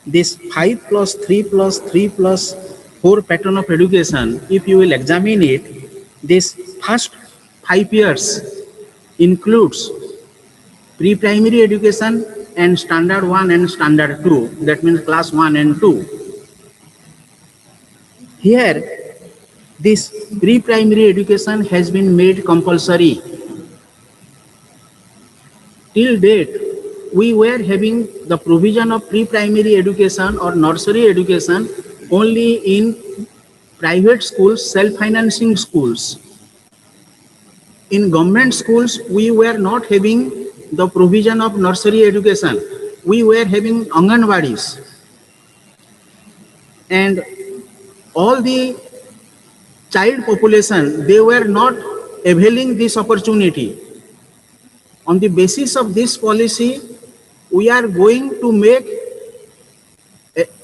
this 5 plus 3 plus 3 plus 4 pattern of education, if you will examine it, this first 5 years includes pre-primary education and standard 1 and standard 2, that means class 1 and 2. Here, this pre-primary education has been made compulsory. Till date, we were having the provision of pre-primary education or nursery education only in private schools, self-financing schools. In government schools, we were not having the provision of nursery education. We were having Anganwadis. And all the child population, they were not availing this opportunity. On the basis of this policy, we are going to make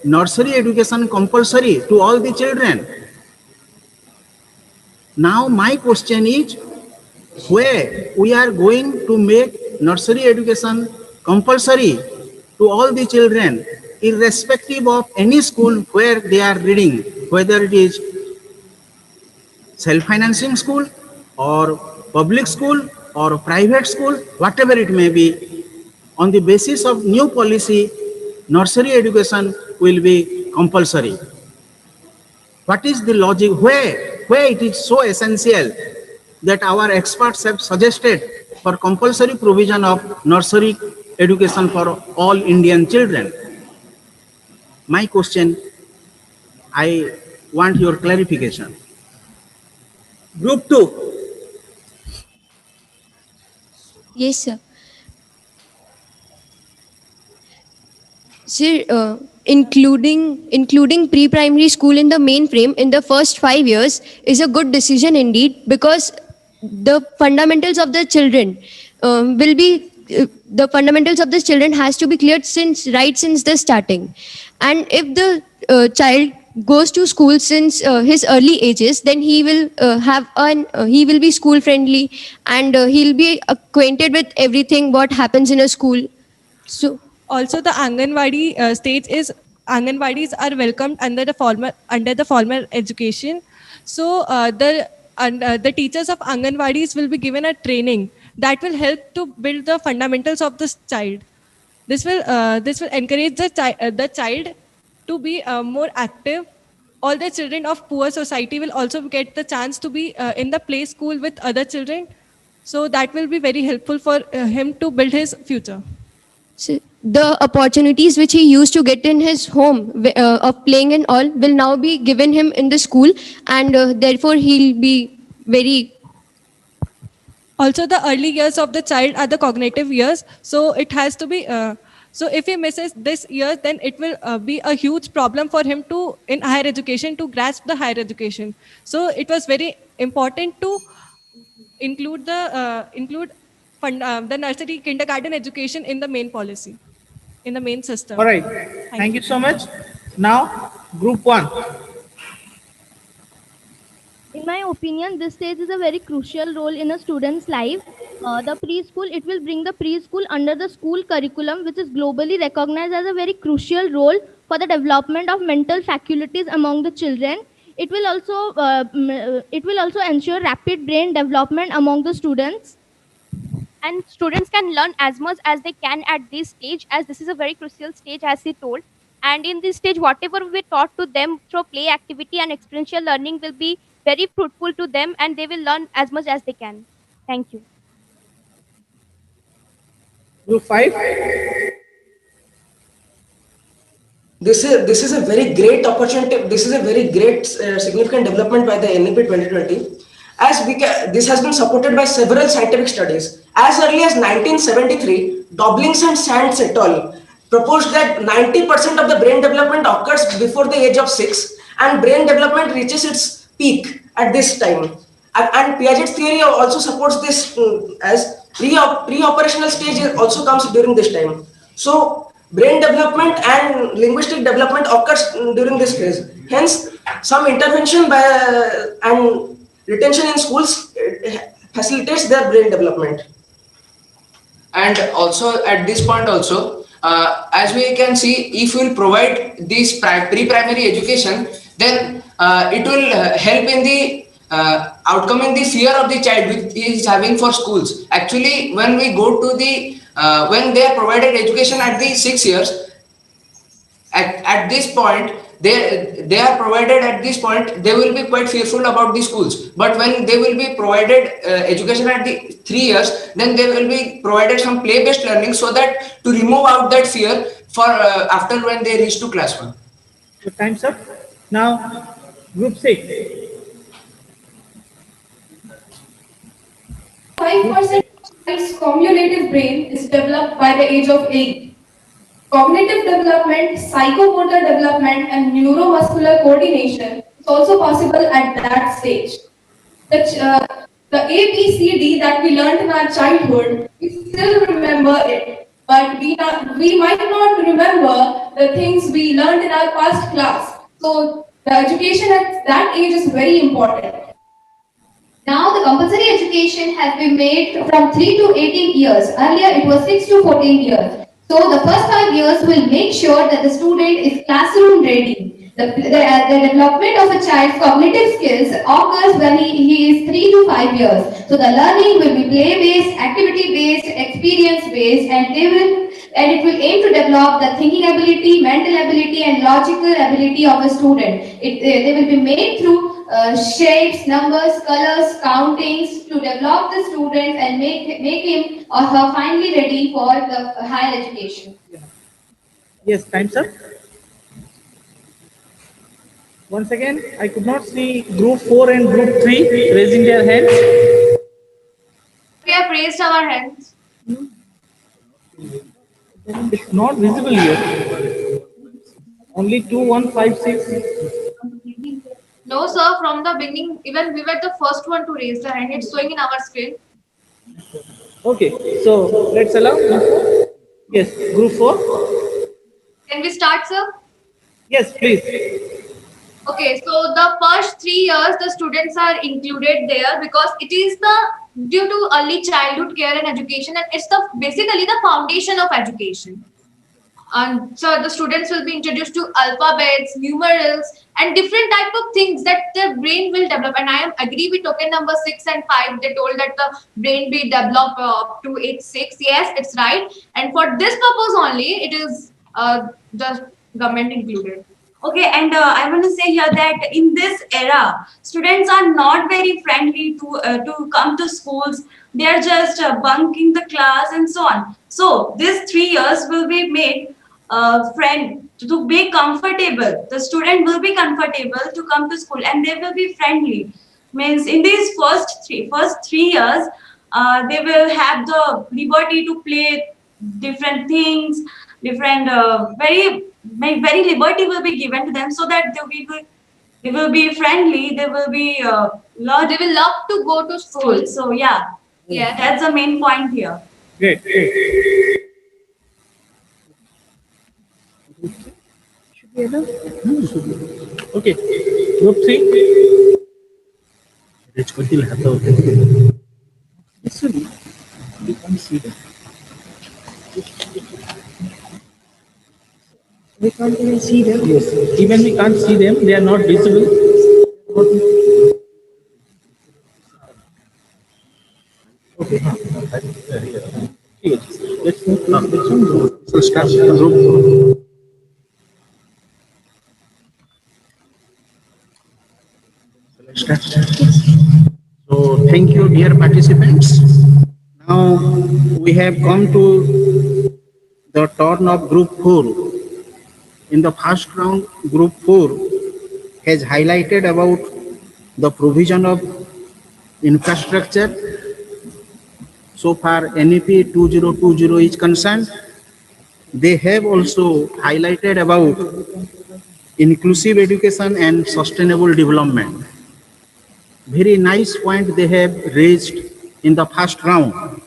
nursery education compulsory to all the children. Now my question is, where we are going to make nursery education compulsory to all the children, irrespective of any school where they are reading, whether it is self-financing school or public school or private school, whatever it may be. On the basis of new policy, nursery education will be compulsory. What is the logic? Where it is so essential that our experts have suggested for compulsory provision of nursery education for all Indian children? My question, I want your clarification. Group 2. Yes, sir. Sir, including pre-primary school in the mainframe in the first 5 years is a good decision indeed, because the fundamentals of the children will be the fundamentals of the children has to be cleared since the starting. And if the child goes to school since his early ages, then he will be school friendly, and he'll be acquainted with everything what happens in a school. So Also, the Anganwadi stage is Anganwadis are welcomed under the formal education. So the teachers of Anganwadis will be given a training that will help to build the fundamentals of this child. This will encourage the child to be more active. All the children of poor society will also get the chance to be in the play school with other children. So that will be very helpful for him to build his future. So the opportunities which he used to get in his home of playing and all will now be given him in the school, and therefore he'll be very. Also, the early years of the child are the cognitive years, so it has to be. So if he misses this year, then it will be a huge problem for him to in higher education to grasp the higher education. So it was very important to include the nursery kindergarten education in the main policy, in the main system. All right. Thank Thank you. you so much. Now, group 1. In my opinion, this stage is a very crucial role in a student's life. The preschool, it will bring the preschool under the school curriculum, which is globally recognized as a very crucial role for the development of mental faculties among the children. It will also ensure rapid brain development among the students, and students can learn as much as they can at this stage, as this is a very crucial stage, as he told. And in this stage, whatever we taught to them through play activity and experiential learning will be very fruitful to them, and they will learn as much as they can. Thank you. Group 5. This is a very great opportunity. This is a very great significant development by the NEP 2020, as this has been supported by several scientific studies. As early as 1973, Doblings and Sands et al. Proposed that 90% of the brain development occurs before the age of 6, and brain development reaches its peak at this time. And Piaget's theory also supports this, as pre-operational stage also comes during this time. So brain development and linguistic development occurs during this phase. Hence, some intervention by and retention in schools facilitates their brain development. And also at this point also, as we can see, if we will provide this pre-primary education, then it will help in the outcome in the fear of the child which is having for schools. Actually, when we go to the when they are provided education at the 6 years, at this point they are provided at this point, they will be quite fearful about the schools. But when they will be provided education at the 3 years, then they will be provided some play based learning, so that to remove out that fear for after when they reach to class 1. Your time's up. Now, group 6. 95% of child's cumulative brain is developed by the age of 8. Cognitive development, psychomotor development, and neuromuscular coordination is also possible at that stage. The, ch- uh, the ABCD that we learned in our childhood, we still remember it, but we might not remember the things we learned in our past class. So the education at that age is very important. Now the compulsory education has been made from 3 to 18 years. Earlier it was 6 to 14 years. So the first 5 years will make sure that the student is classroom ready. The development of a child's cognitive skills occurs when he is 3 to 5 years. So the learning will be play-based, activity-based, experience-based, and it will aim to develop the thinking ability, mental ability, and logical ability of a student. They will be made through shapes, numbers, colors, countings to develop the student and make him or her finally ready for the higher education. Yes, time, sir. Once again, I could not see group 4 and group 3 raising their hands. We have raised our hands. It's not visible here. Only 2156. No, sir, from the beginning, even we were the first one to raise the hand. It's showing in our screen. Okay, so let's allow group 4. Yes, group 4. Can we start, sir? Yes, please. Okay, so the first 3 years the students are included there because it is the due to early childhood care and education, and it's the basically the foundation of education. And so the students will be introduced to alphabets, numerals, and different type of things that their brain will develop. And I am agree with token number 6 and 5. They told that the brain be developed up to age 6. Yes, it's right. And for this purpose only, it is the government included. Okay, and I want to say here that in this era, students are not very friendly to come to schools. They are just bunking the class and so on. So these 3 years will be made friend to be comfortable. The student will be comfortable to come to school, and they will be friendly. Means in these first three years, they will have the liberty to play different things, different very liberty will be given to them, so that they will be friendly, they will be learn, They will love to go to school. school. So yeah, Yes. that's the main point here. Great, great. Okay, group 3. Actually, we can't see them. We can't even see them. Yes, even we can't see them. They are not visible. Okay. Yes. Let's move to the next one. So start group. Start. So thank you, dear participants. Now we have come to the turn of group 4. In the first round, group 4 has highlighted about the provision of infrastructure. So far NEP 2020 is concerned, they have also highlighted about inclusive education and sustainable development. Very nice point they have raised in the first round.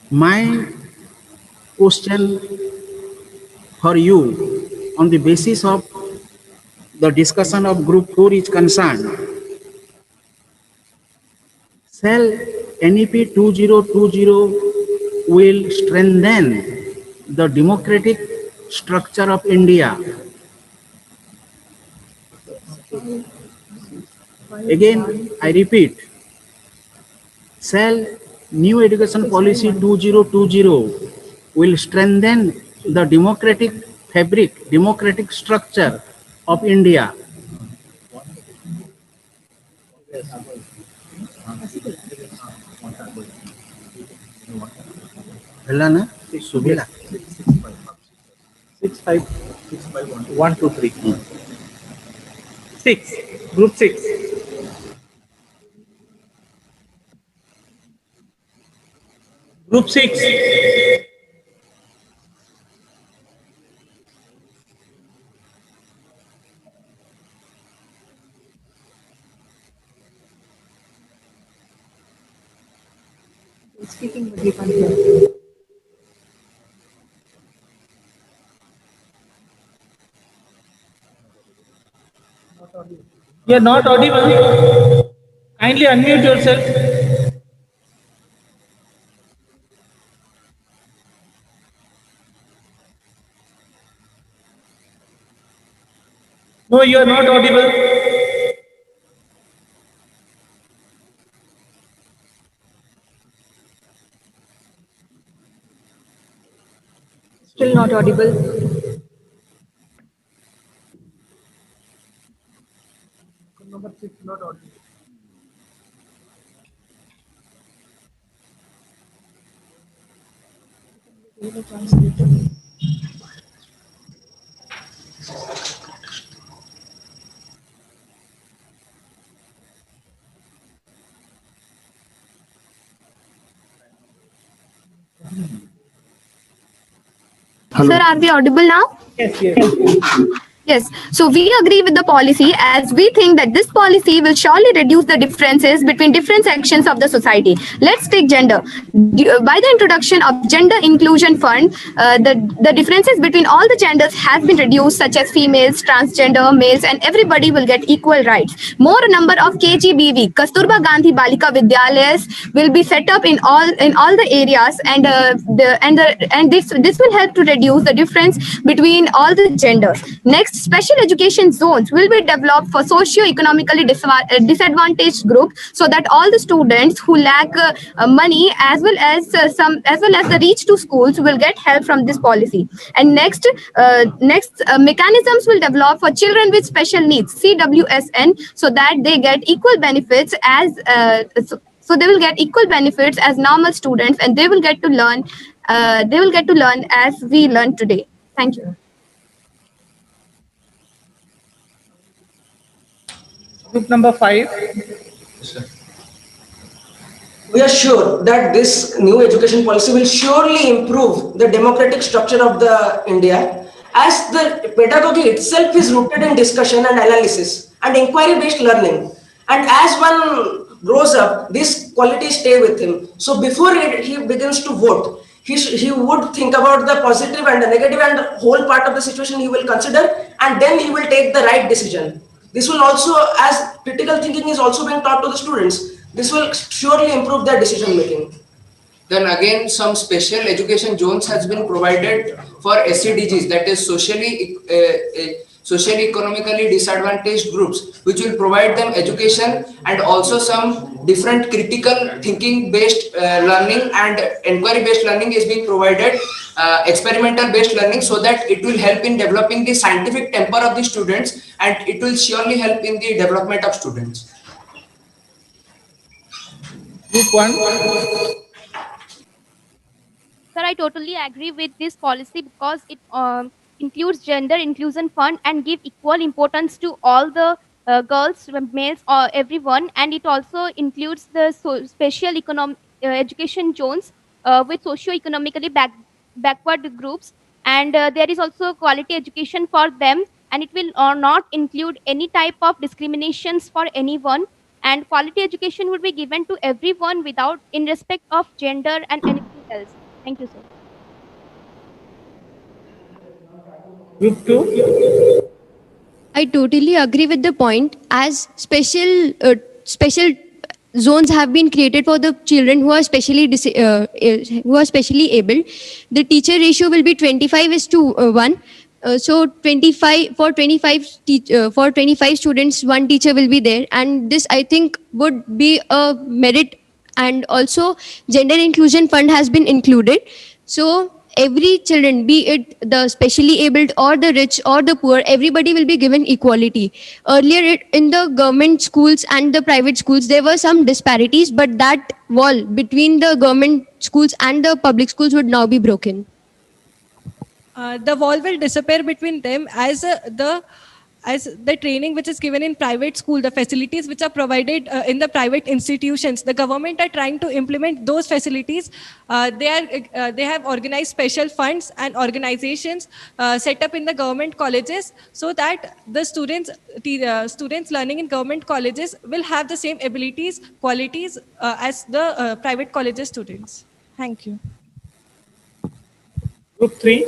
My question for you on the basis of the discussion of group 4 is concerned, shall NEP 2020 will strengthen the democratic structure of India? Again, I repeat, shall new education policy 2020 will strengthen the democratic fabric, democratic structure of India? Hela na? Subila. 6, 5, 1, 2, 3. 6. Group 6. Group 6. You are not audible. Kindly unmute yourself. No, you are not audible. Still not audible. Sir, are we audible now? Yes, yes. Yes. So we agree with the policy as we think that this policy will surely reduce the differences between different sections of the society. Let's take gender. By the introduction of Gender Inclusion Fund, the differences between all the genders has been reduced, such as females, transgender, males, and everybody will get equal rights. More number of KGBV, Kasturba Gandhi Balika Vidyalayas, will be set up in all the areas, and this will help to reduce the difference between all the genders. Next, special education zones will be developed for socio-economically disadvantaged groups, so that all the students who lack money, as well as the reach to schools, will get help from this policy. And next mechanisms will develop for children with special needs, CWSN, so that they get equal benefits so they will get equal benefits as normal students, and they will get to learn as we learn today. Thank you. Group number 5. We are sure that this new education policy will surely improve the democratic structure of the India, as the pedagogy itself is rooted in discussion and analysis and inquiry based learning. And as one grows up, these qualities stay with him. So before he begins to vote, he would think about the positive and the negative and the whole part of the situation he will consider, and then he will take the right decision. This will also, as critical thinking is also being taught to the students, this will surely improve their decision making. Then again, some special education zones has been provided for SCDGs, that is socially economically disadvantaged groups, which will provide them education, and also some different critical thinking based learning and inquiry based learning is being provided, experimental based learning, so that it will help in developing the scientific temper of the students, and it will surely help in the development of students. Group 1. Sir, I totally agree with this policy because it includes gender inclusion fund and give equal importance to all the girls, males, or everyone, and it also includes the special education zones with socio-economically backward groups, and there is also quality education for them, and it will not include any type of discriminations for anyone, and quality education will be given to everyone without in respect of gender and anything else. Thank you, sir. Group 2. I totally agree with the point, as special zones have been created for the children who are who are specially able. The teacher ratio will be 25 is to 1. So 25 for 25 students, one teacher will be there, and this I think would be a merit. And also gender inclusion fund has been included, so every children, be it the specially abled or the rich or the poor, everybody will be given equality. Earlier in the government schools and the private schools, there were some disparities, but that wall between the government schools and the public schools would now be broken. The wall will disappear between them, as the as the training which is given in private school, the facilities which are provided in the private institutions, the government are trying to implement those facilities. They have organized special funds and organizations set up in the government colleges, so that the students learning in government colleges will have the same abilities, qualities as the private colleges students. Thank you. Group 3.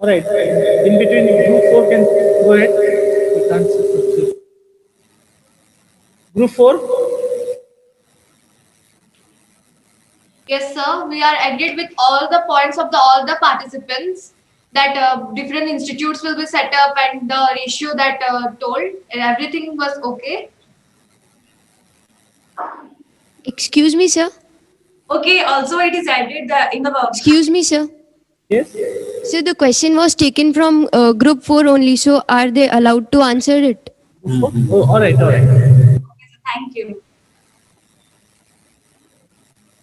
All right. In between, group 4 can go ahead. We can't see. Group 4. Yes, sir. We are agreed with all the points of all the participants that different institutes will be set up and the ratio that told and everything was okay. Excuse me, sir. Okay, also it is added in the Excuse me, sir. Yes. So the question was taken from group 4 only. So are they allowed to answer it? Oh, all right, all right. Thank you.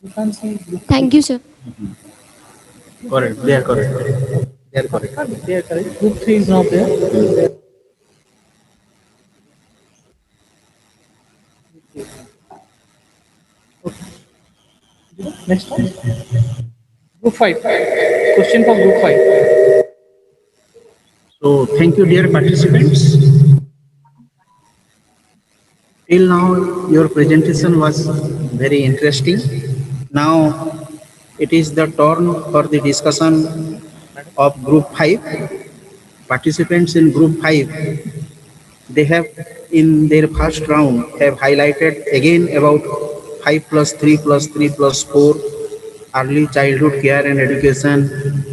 You can't see group Thank you, sir. Correct. They are correct. They are correct. They are correct. Group 3 is not there. Next one. Group 5. Question for group 5. So thank you, dear participants. Till now, your presentation was very interesting. Now, it is the turn for the discussion of Group 5. Participants in Group 5, they have in their first round have highlighted again about 5 plus 3 plus 3 plus 4, early childhood care and education,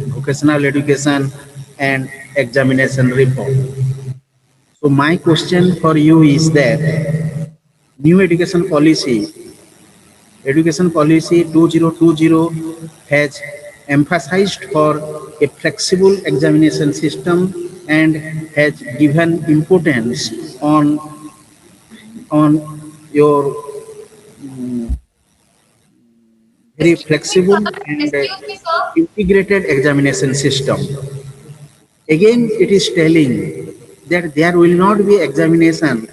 vocational education, and examination reform. So my question for you is that new education policy 2020 has emphasized for a flexible examination system and has given importance on your very Excuse me, flexible sir. and Excuse me, sir. integrated examination system. Again, it is telling that there will not be examination.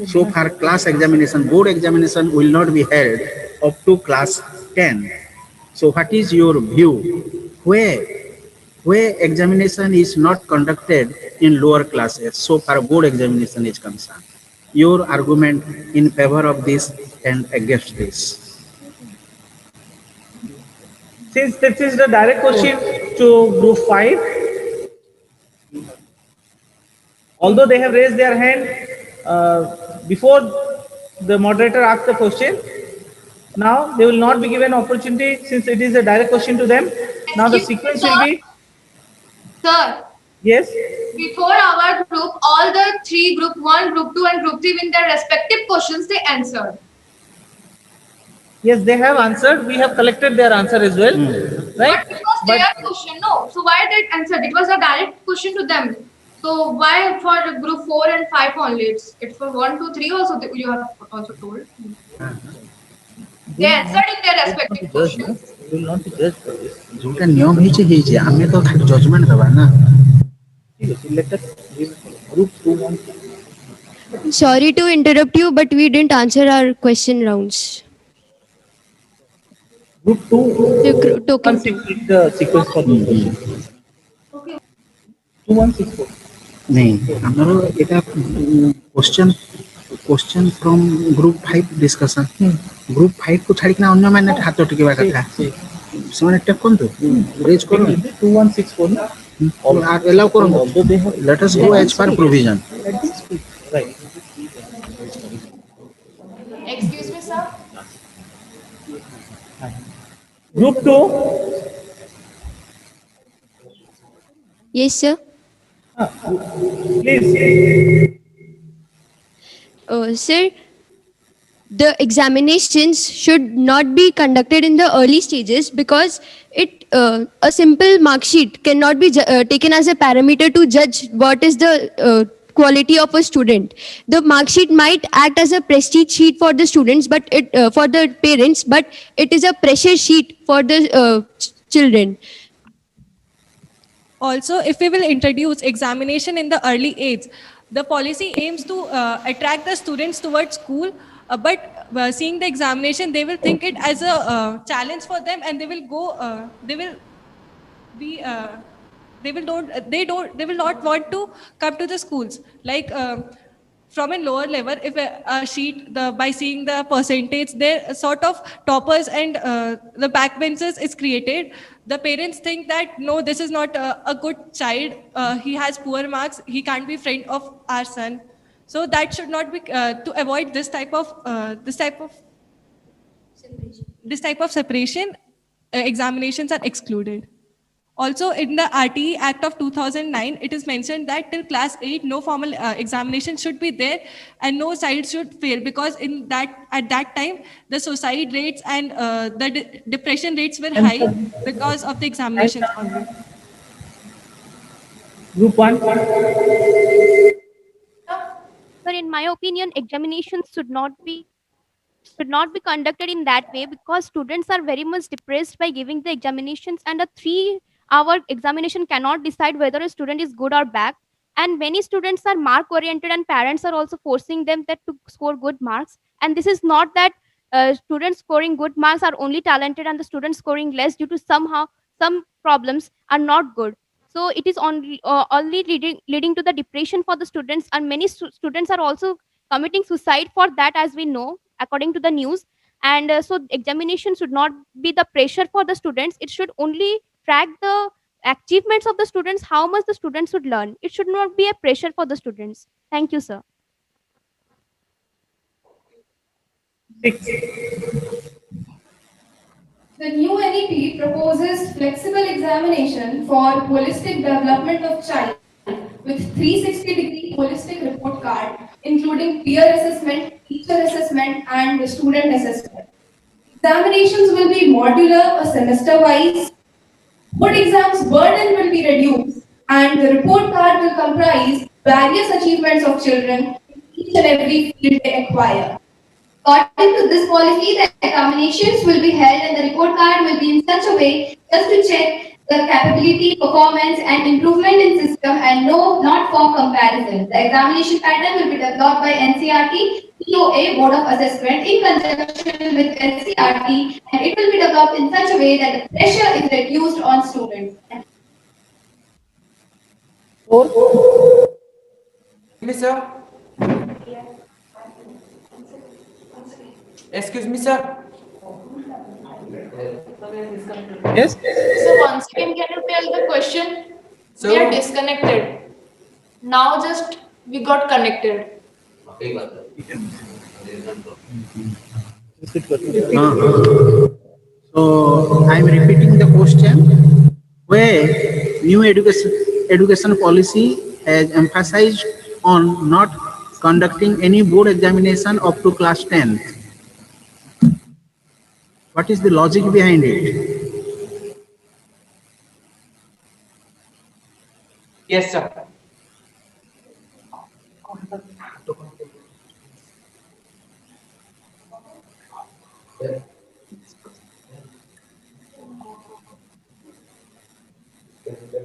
So far, class examination, board examination will not be held up to class 10. So what is your view? Where, where examination is not conducted in lower classes, so far board examination is concerned? Your argument in favor of this and against this? Since this is the direct question to group 5, although they have raised their hand before the moderator asked the question, now they will not be given opportunity since it is a direct question to them. Now the Excuse me, sequence will sir. be, Sir, yes, before our group, all the three, group 1, group 2, and group 3, in their respective questions, they answered. yes, they have answered. We have collected their answer as well, right? But it was But their question, no. So why they answered? It was a direct question to them. So why for group 4 and 5 only? It's for 1, 2, 3 also. You have also told. They answered in their respective questions. we will not be judged for this. जोटा नियम ହେଇଛି ଆମେ ତ ଖାଲି judgement ଦେବା ନା। Let us give group 2 1. Sorry to interrupt you, but we didn't answer our question rounds. Group 2 Token 1 6 2. is the sequence for this question. 2164. नहीं ଆମର ଏଟା question from group 5 discussion group 5 को छाड़िकना अन्य माने हाथ टिकेबा कथा ସେମାନେ ଟେକନ୍ତୁ रेज करो 2164 na allow करो let us go as per provision. Right. Excuse me, sir. Group 2. Yes, sir. Please. Sir, the examinations should not be conducted in the early stages because a simple mark sheet cannot be taken as a parameter to judge what is the quality of a student. The mark sheet might act as a prestige sheet for the students, but it for the parents, but it is a pressure sheet for the children. Also, if we will introduce examination in the early age, the policy aims to attract the students towards school, but seeing the examination, they will think it as a challenge for them, and they will be they will not want to come to the schools, like from a lower level. If a sheet, by seeing the percentage, there sort of toppers and the backbenchers is created, the parents think that no, this is not a good child, he has poor marks, he can't be friend of our son. So that should not be, to avoid this type of separation, examinations are excluded. Also, in the RTE Act of 2009, it is mentioned that till class 8, no formal examination should be there, and no child should fail, because at that time, the suicide rates and the depression rates were high because of the examinations only. Group 1. But in my opinion, examinations should not be conducted in that way, because students are very much depressed by giving the examinations, and a 3-hour examination cannot decide whether a student is good or bad. And many students are mark oriented, and parents are also forcing them that to score good marks. And this is not that students scoring good marks are only talented and the students scoring less due to somehow some problems are not good. So it is only leading to the depression for the students, and many students are also committing suicide for that, as we know, according to the news. And so examination should not be the pressure for the students, it should only track the achievements of the students, how much the students should learn. It should not be a pressure for the students. Thank you, sir. 6. The new NEP proposes flexible examination for holistic development of child with 360-degree holistic report card, including peer assessment, teacher assessment, and student assessment. Examinations will be modular or semester-wise. Board exams burden will be reduced, and the report card will comprise various achievements of children in each and every field they acquire. According to this policy, the examinations will be held and the report card will be in such a way just to check the capability, performance, and improvement in system, and no, not for comparison. The examination pattern will be developed by NCRT, POA Board of Assessment in conjunction with NCRT, and it will be developed in such a way that the pressure is reduced on students. Me, sir. Excuse me, sir. Yes. So once again, can you tell the question? So, We are disconnected. Now just we got connected. So I am repeating the question. Where new education policy has emphasized on not conducting any board examination up to class 10th. What is the logic behind it? yes, sir.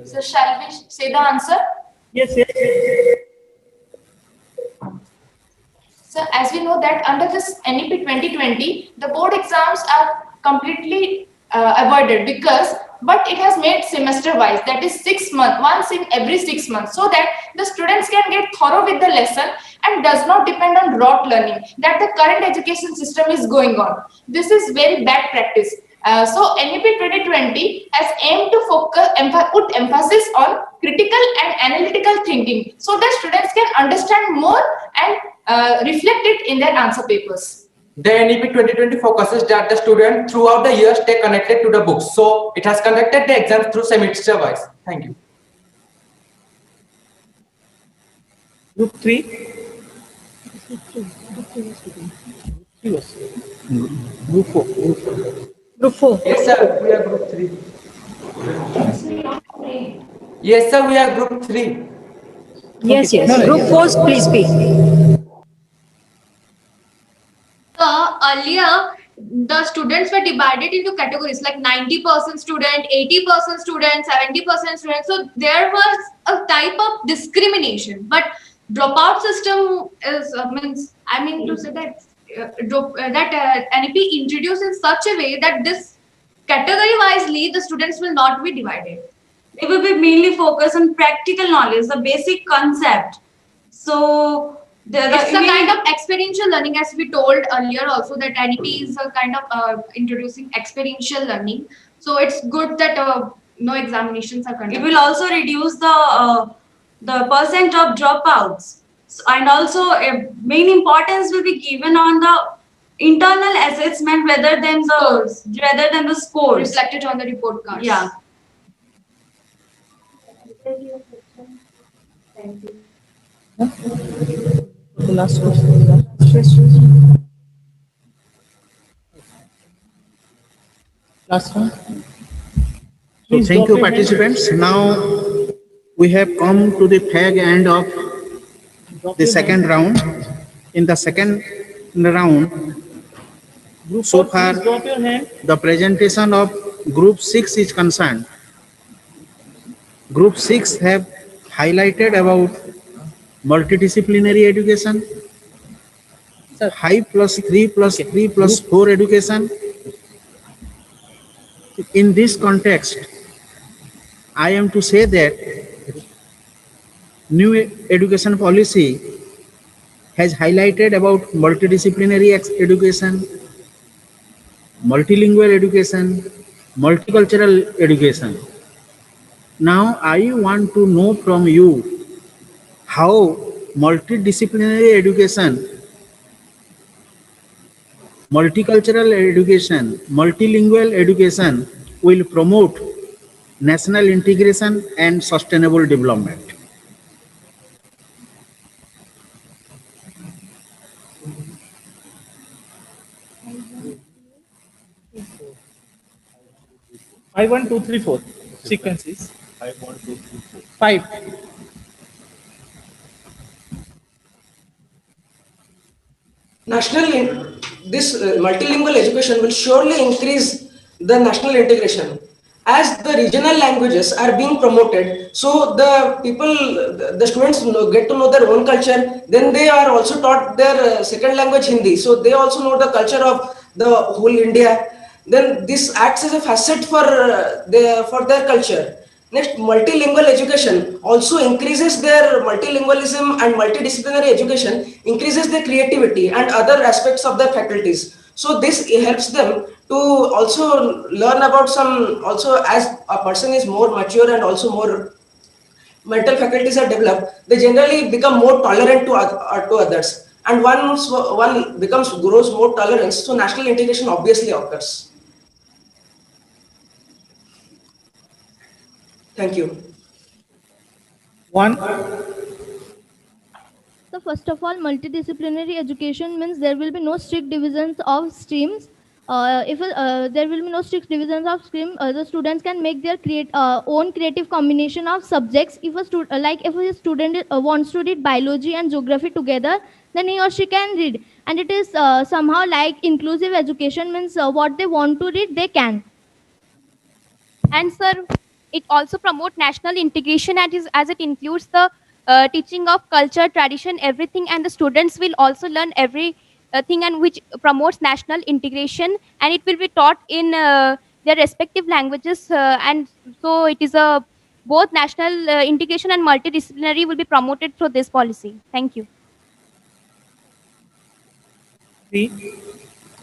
So shall we say the answer? Yes, yes. So as we know that under this NEP 2020, the board exams are completely avoided, because but it has made semester wise, that is 6 months, once in every 6 months, so that the students can get thorough with the lesson and does not depend on rote learning that the current education system is going on. This is very bad practice. So NEP 2020 has aimed to put emphasis on critical and analytical thinking, so that students can understand more and reflect it in their answer papers. The NEP 2020 focuses that the student throughout the year stay connected to the books. So it has conducted the exams through semester wise. Thank you. Group 3. Group 4. Group 4. Yes, sir. We are group 3. Yes, sir. We are group 3. Yes, Okay. yes. No, no, Group yes. 4, please speak. Earlier, the students were divided into categories like 90% student, 80% student, 70% student. So there was a type of discrimination. But dropout system is means I mean to say that NEP introduced in such a way that this category wisely the students will not be divided. They will be mainly focused on practical knowledge, the basic concept. So It's a kind of experiential learning, as we told earlier also that NEP is a kind of introducing experiential learning. So it's good that no examinations are conducted. it will also reduce the percent of dropouts. And also main importance will be given on the internal assessment rather than the scores reflected on the report cards. Yeah. The last question. Last one. So Please thank drop you, your hand. participants. Now we have come to the fag end of the second round. In the second round, Group so 4, far please drop your hand. the presentation of Group 6 is concerned. Group 6 have highlighted about multidisciplinary education, Sir. 5 plus 3 plus Okay. 3 plus Group 4 education. In this context, I am to say that new education policy has highlighted about multidisciplinary education, multilingual education, multicultural education. Now, I want to know from you how multidisciplinary education, multicultural education, multilingual education will promote national integration and sustainable development. I 1, 2, 3, 4. Sequences. 5. This multilingual education will surely increase the national integration as the regional languages are being promoted. So the people, the students get to know their own culture. Then they are also taught their second language Hindi. So they also know the culture of the whole India. Then this acts as a facet for their culture. Next, multilingual education also increases their multilingualism and multidisciplinary education increases their creativity and other aspects of their faculties. So this helps them to also learn about some, also as a person is more mature and also more mental faculties are developed, they generally become more tolerant to others. And once one grows more tolerance, so national integration obviously occurs. Thank you. 1. So first of all, multidisciplinary education means there will be no strict divisions of streams. If there will be no strict divisions of stream, the students can make their own creative combination of subjects. If a student wants to read biology and geography together, then he or she can read. And it is somehow like inclusive education means what they want to read, they can. And sir, it also promote national integration as it includes the teaching of culture, tradition, everything, and the students will also learn every thing and which promotes national integration, and it will be taught in their respective languages, and so it is a both national integration and multidisciplinary will be promoted through this policy. Thank you. 3.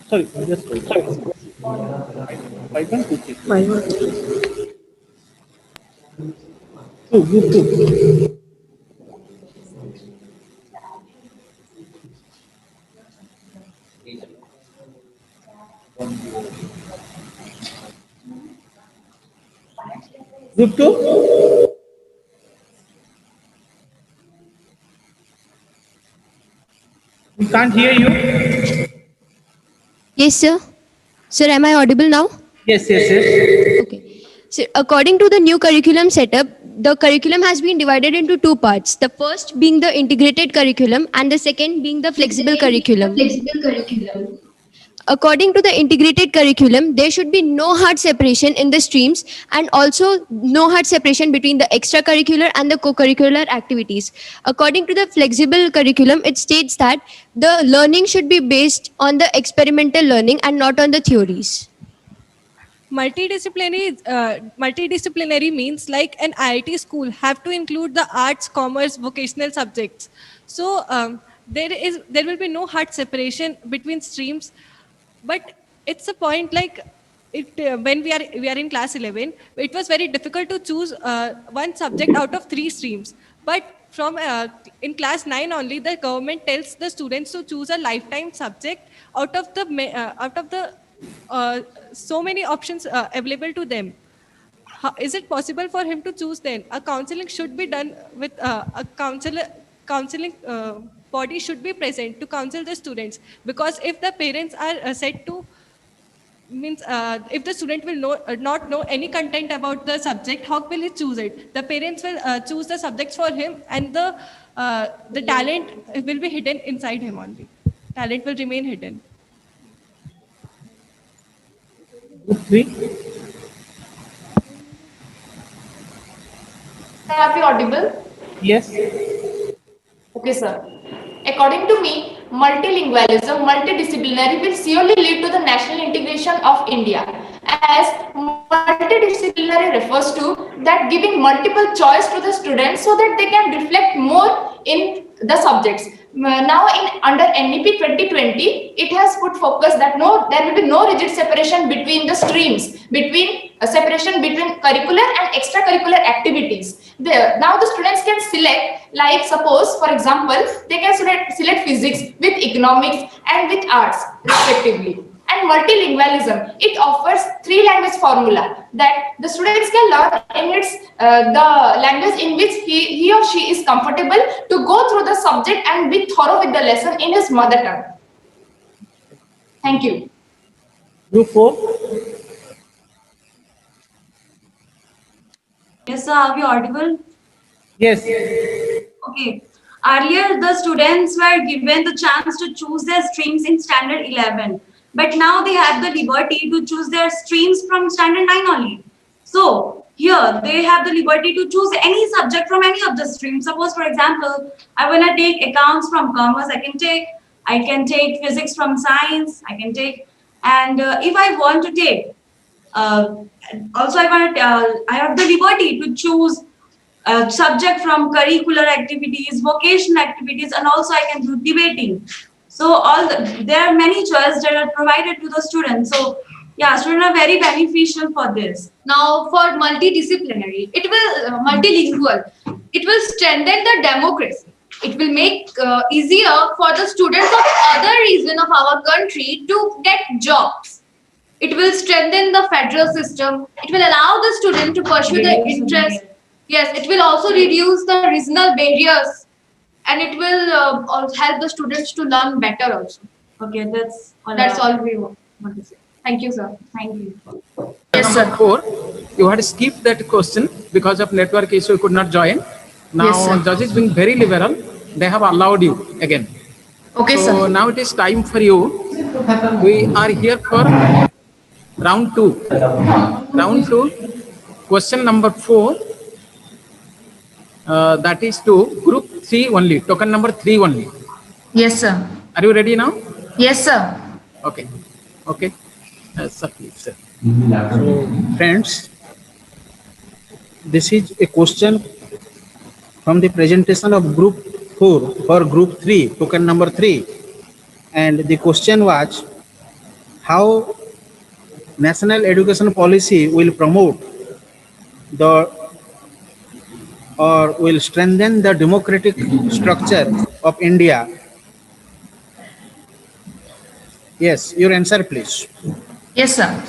Sorry, just wait. 5, 1, 2, 3. 5 1, 2, 2. Group 2. Group 2. We can't hear you. Yes, sir. Sir, am I audible now? Yes, yes, yes. Okay. So, according to the new curriculum setup, the curriculum has been divided into two parts. The first being the integrated curriculum and the second being the flexible curriculum. According to the integrated curriculum, there should be no hard separation in the streams and also no hard separation between the extracurricular and the co-curricular activities. According to the flexible curriculum, it states that the learning should be based on the experimental learning and not on the theories. Multidisciplinary means like an IIT school have to include the arts, commerce, vocational subjects. So there will be no hard separation between streams, but it's a point like when we are in class 11, it was very difficult to choose one subject out of three streams. But from in class 9 only, the government tells the students to choose a lifetime subject out of the so many options available to them. How, is it possible for him to choose then? A counseling should be done with a counseling body should be present to counsel the students, because if the parents are said to means if the student will not know any content about the subject, how will he choose it? The parents will choose the subjects for him, and the talent will be hidden inside him only. Talent will remain hidden. Group 3. Are we audible? Yes. Okay, sir. According to me, multilingualism, multidisciplinary will surely lead to the national integration of India. As multidisciplinary refers to that giving multiple choice to the students so that they can reflect more in the subjects. Now in under NEP 2020, it has put focus that there will be no rigid separation between the streams, between separation between curricular and extracurricular activities. Now the students can select, like suppose for example, they can select physics with economics and with arts respectively. And multilingualism, it offers three language formula that the students can learn in its the language in which he or she is comfortable to go through the subject and be thorough with the lesson in his mother tongue. Thank you. Group 4. Yes, sir. Are we audible? Yes. Okay. Earlier, the students were given the chance to choose their streams in standard 11, but now they have the liberty to choose their streams from standard 9 only. So here they have the liberty to choose any subject from any of the streams. Suppose, for example, I want to take accounts from commerce. I can take physics from science. I can take, and if I want to take, also I have the liberty to choose subject from curricular activities, vocational activities, and also I can do debating. So there are many choices that are provided to the students. So yeah, students are very beneficial for this. Now for multidisciplinary, it will multilingual, it will strengthen the democracy. It will make easier for the students of other region of our country to get jobs. It will strengthen the federal system. It will allow the student to pursue the interest. Yes, it will also reduce the regional barriers, and it will also help the students to learn better also. Okay, That's all we want to say. Thank you, sir. Thank you. Yes, sir. 4. You had skipped that question because of network issue. You could not join. Now, judges being very liberal, they have allowed you again. Okay, so sir. now it is time for you. We are here for round 2. Round 2, question number 4. That is to group 3 only, token number 3 only. Yes, sir. Are you ready now? Yes, sir. Okay. Okay. Sir, please, sir. So, friends, this is a question from the presentation of group 4 for group 3, token number 3. And the question was, how national education policy will promote the or will strengthen the democratic structure of India? Yes, your answer please. Yes, sir.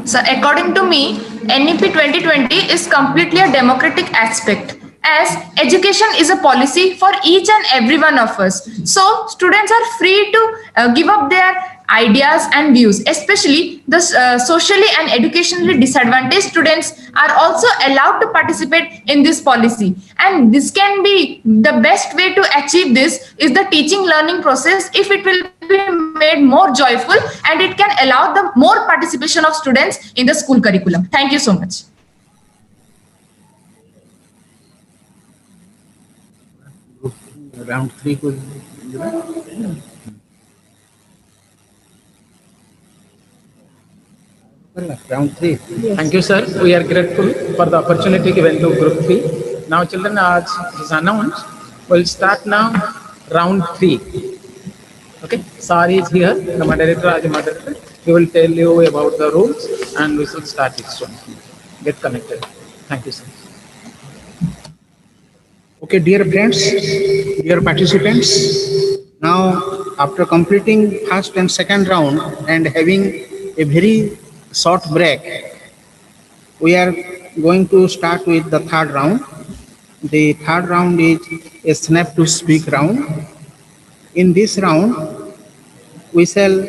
So according to me, NEP 2020 is completely a democratic aspect, as education is a policy for each and every one of us. So students are free to give up their ideas and views. Especially the socially and educationally disadvantaged students are also allowed to participate in this policy. And this can be the best way to achieve this is the teaching learning process if it will be made more joyful, and it can allow the more participation of students in the school curriculum. Thank you so much. Round 3 को round 3. Thank you, sir. We are grateful for the opportunity given to Group 3. Now, children, as is announced, we'll start now round 3. Okay, Sari is here, the moderator, as a moderator. He will tell you about the rules and we should start it soon. Get connected. Thank you, sir. Okay, dear friends, dear participants, now after completing first and second round and having a very short break, we are going to start with the third round. The third round is a snap to speak round. In this round, we shall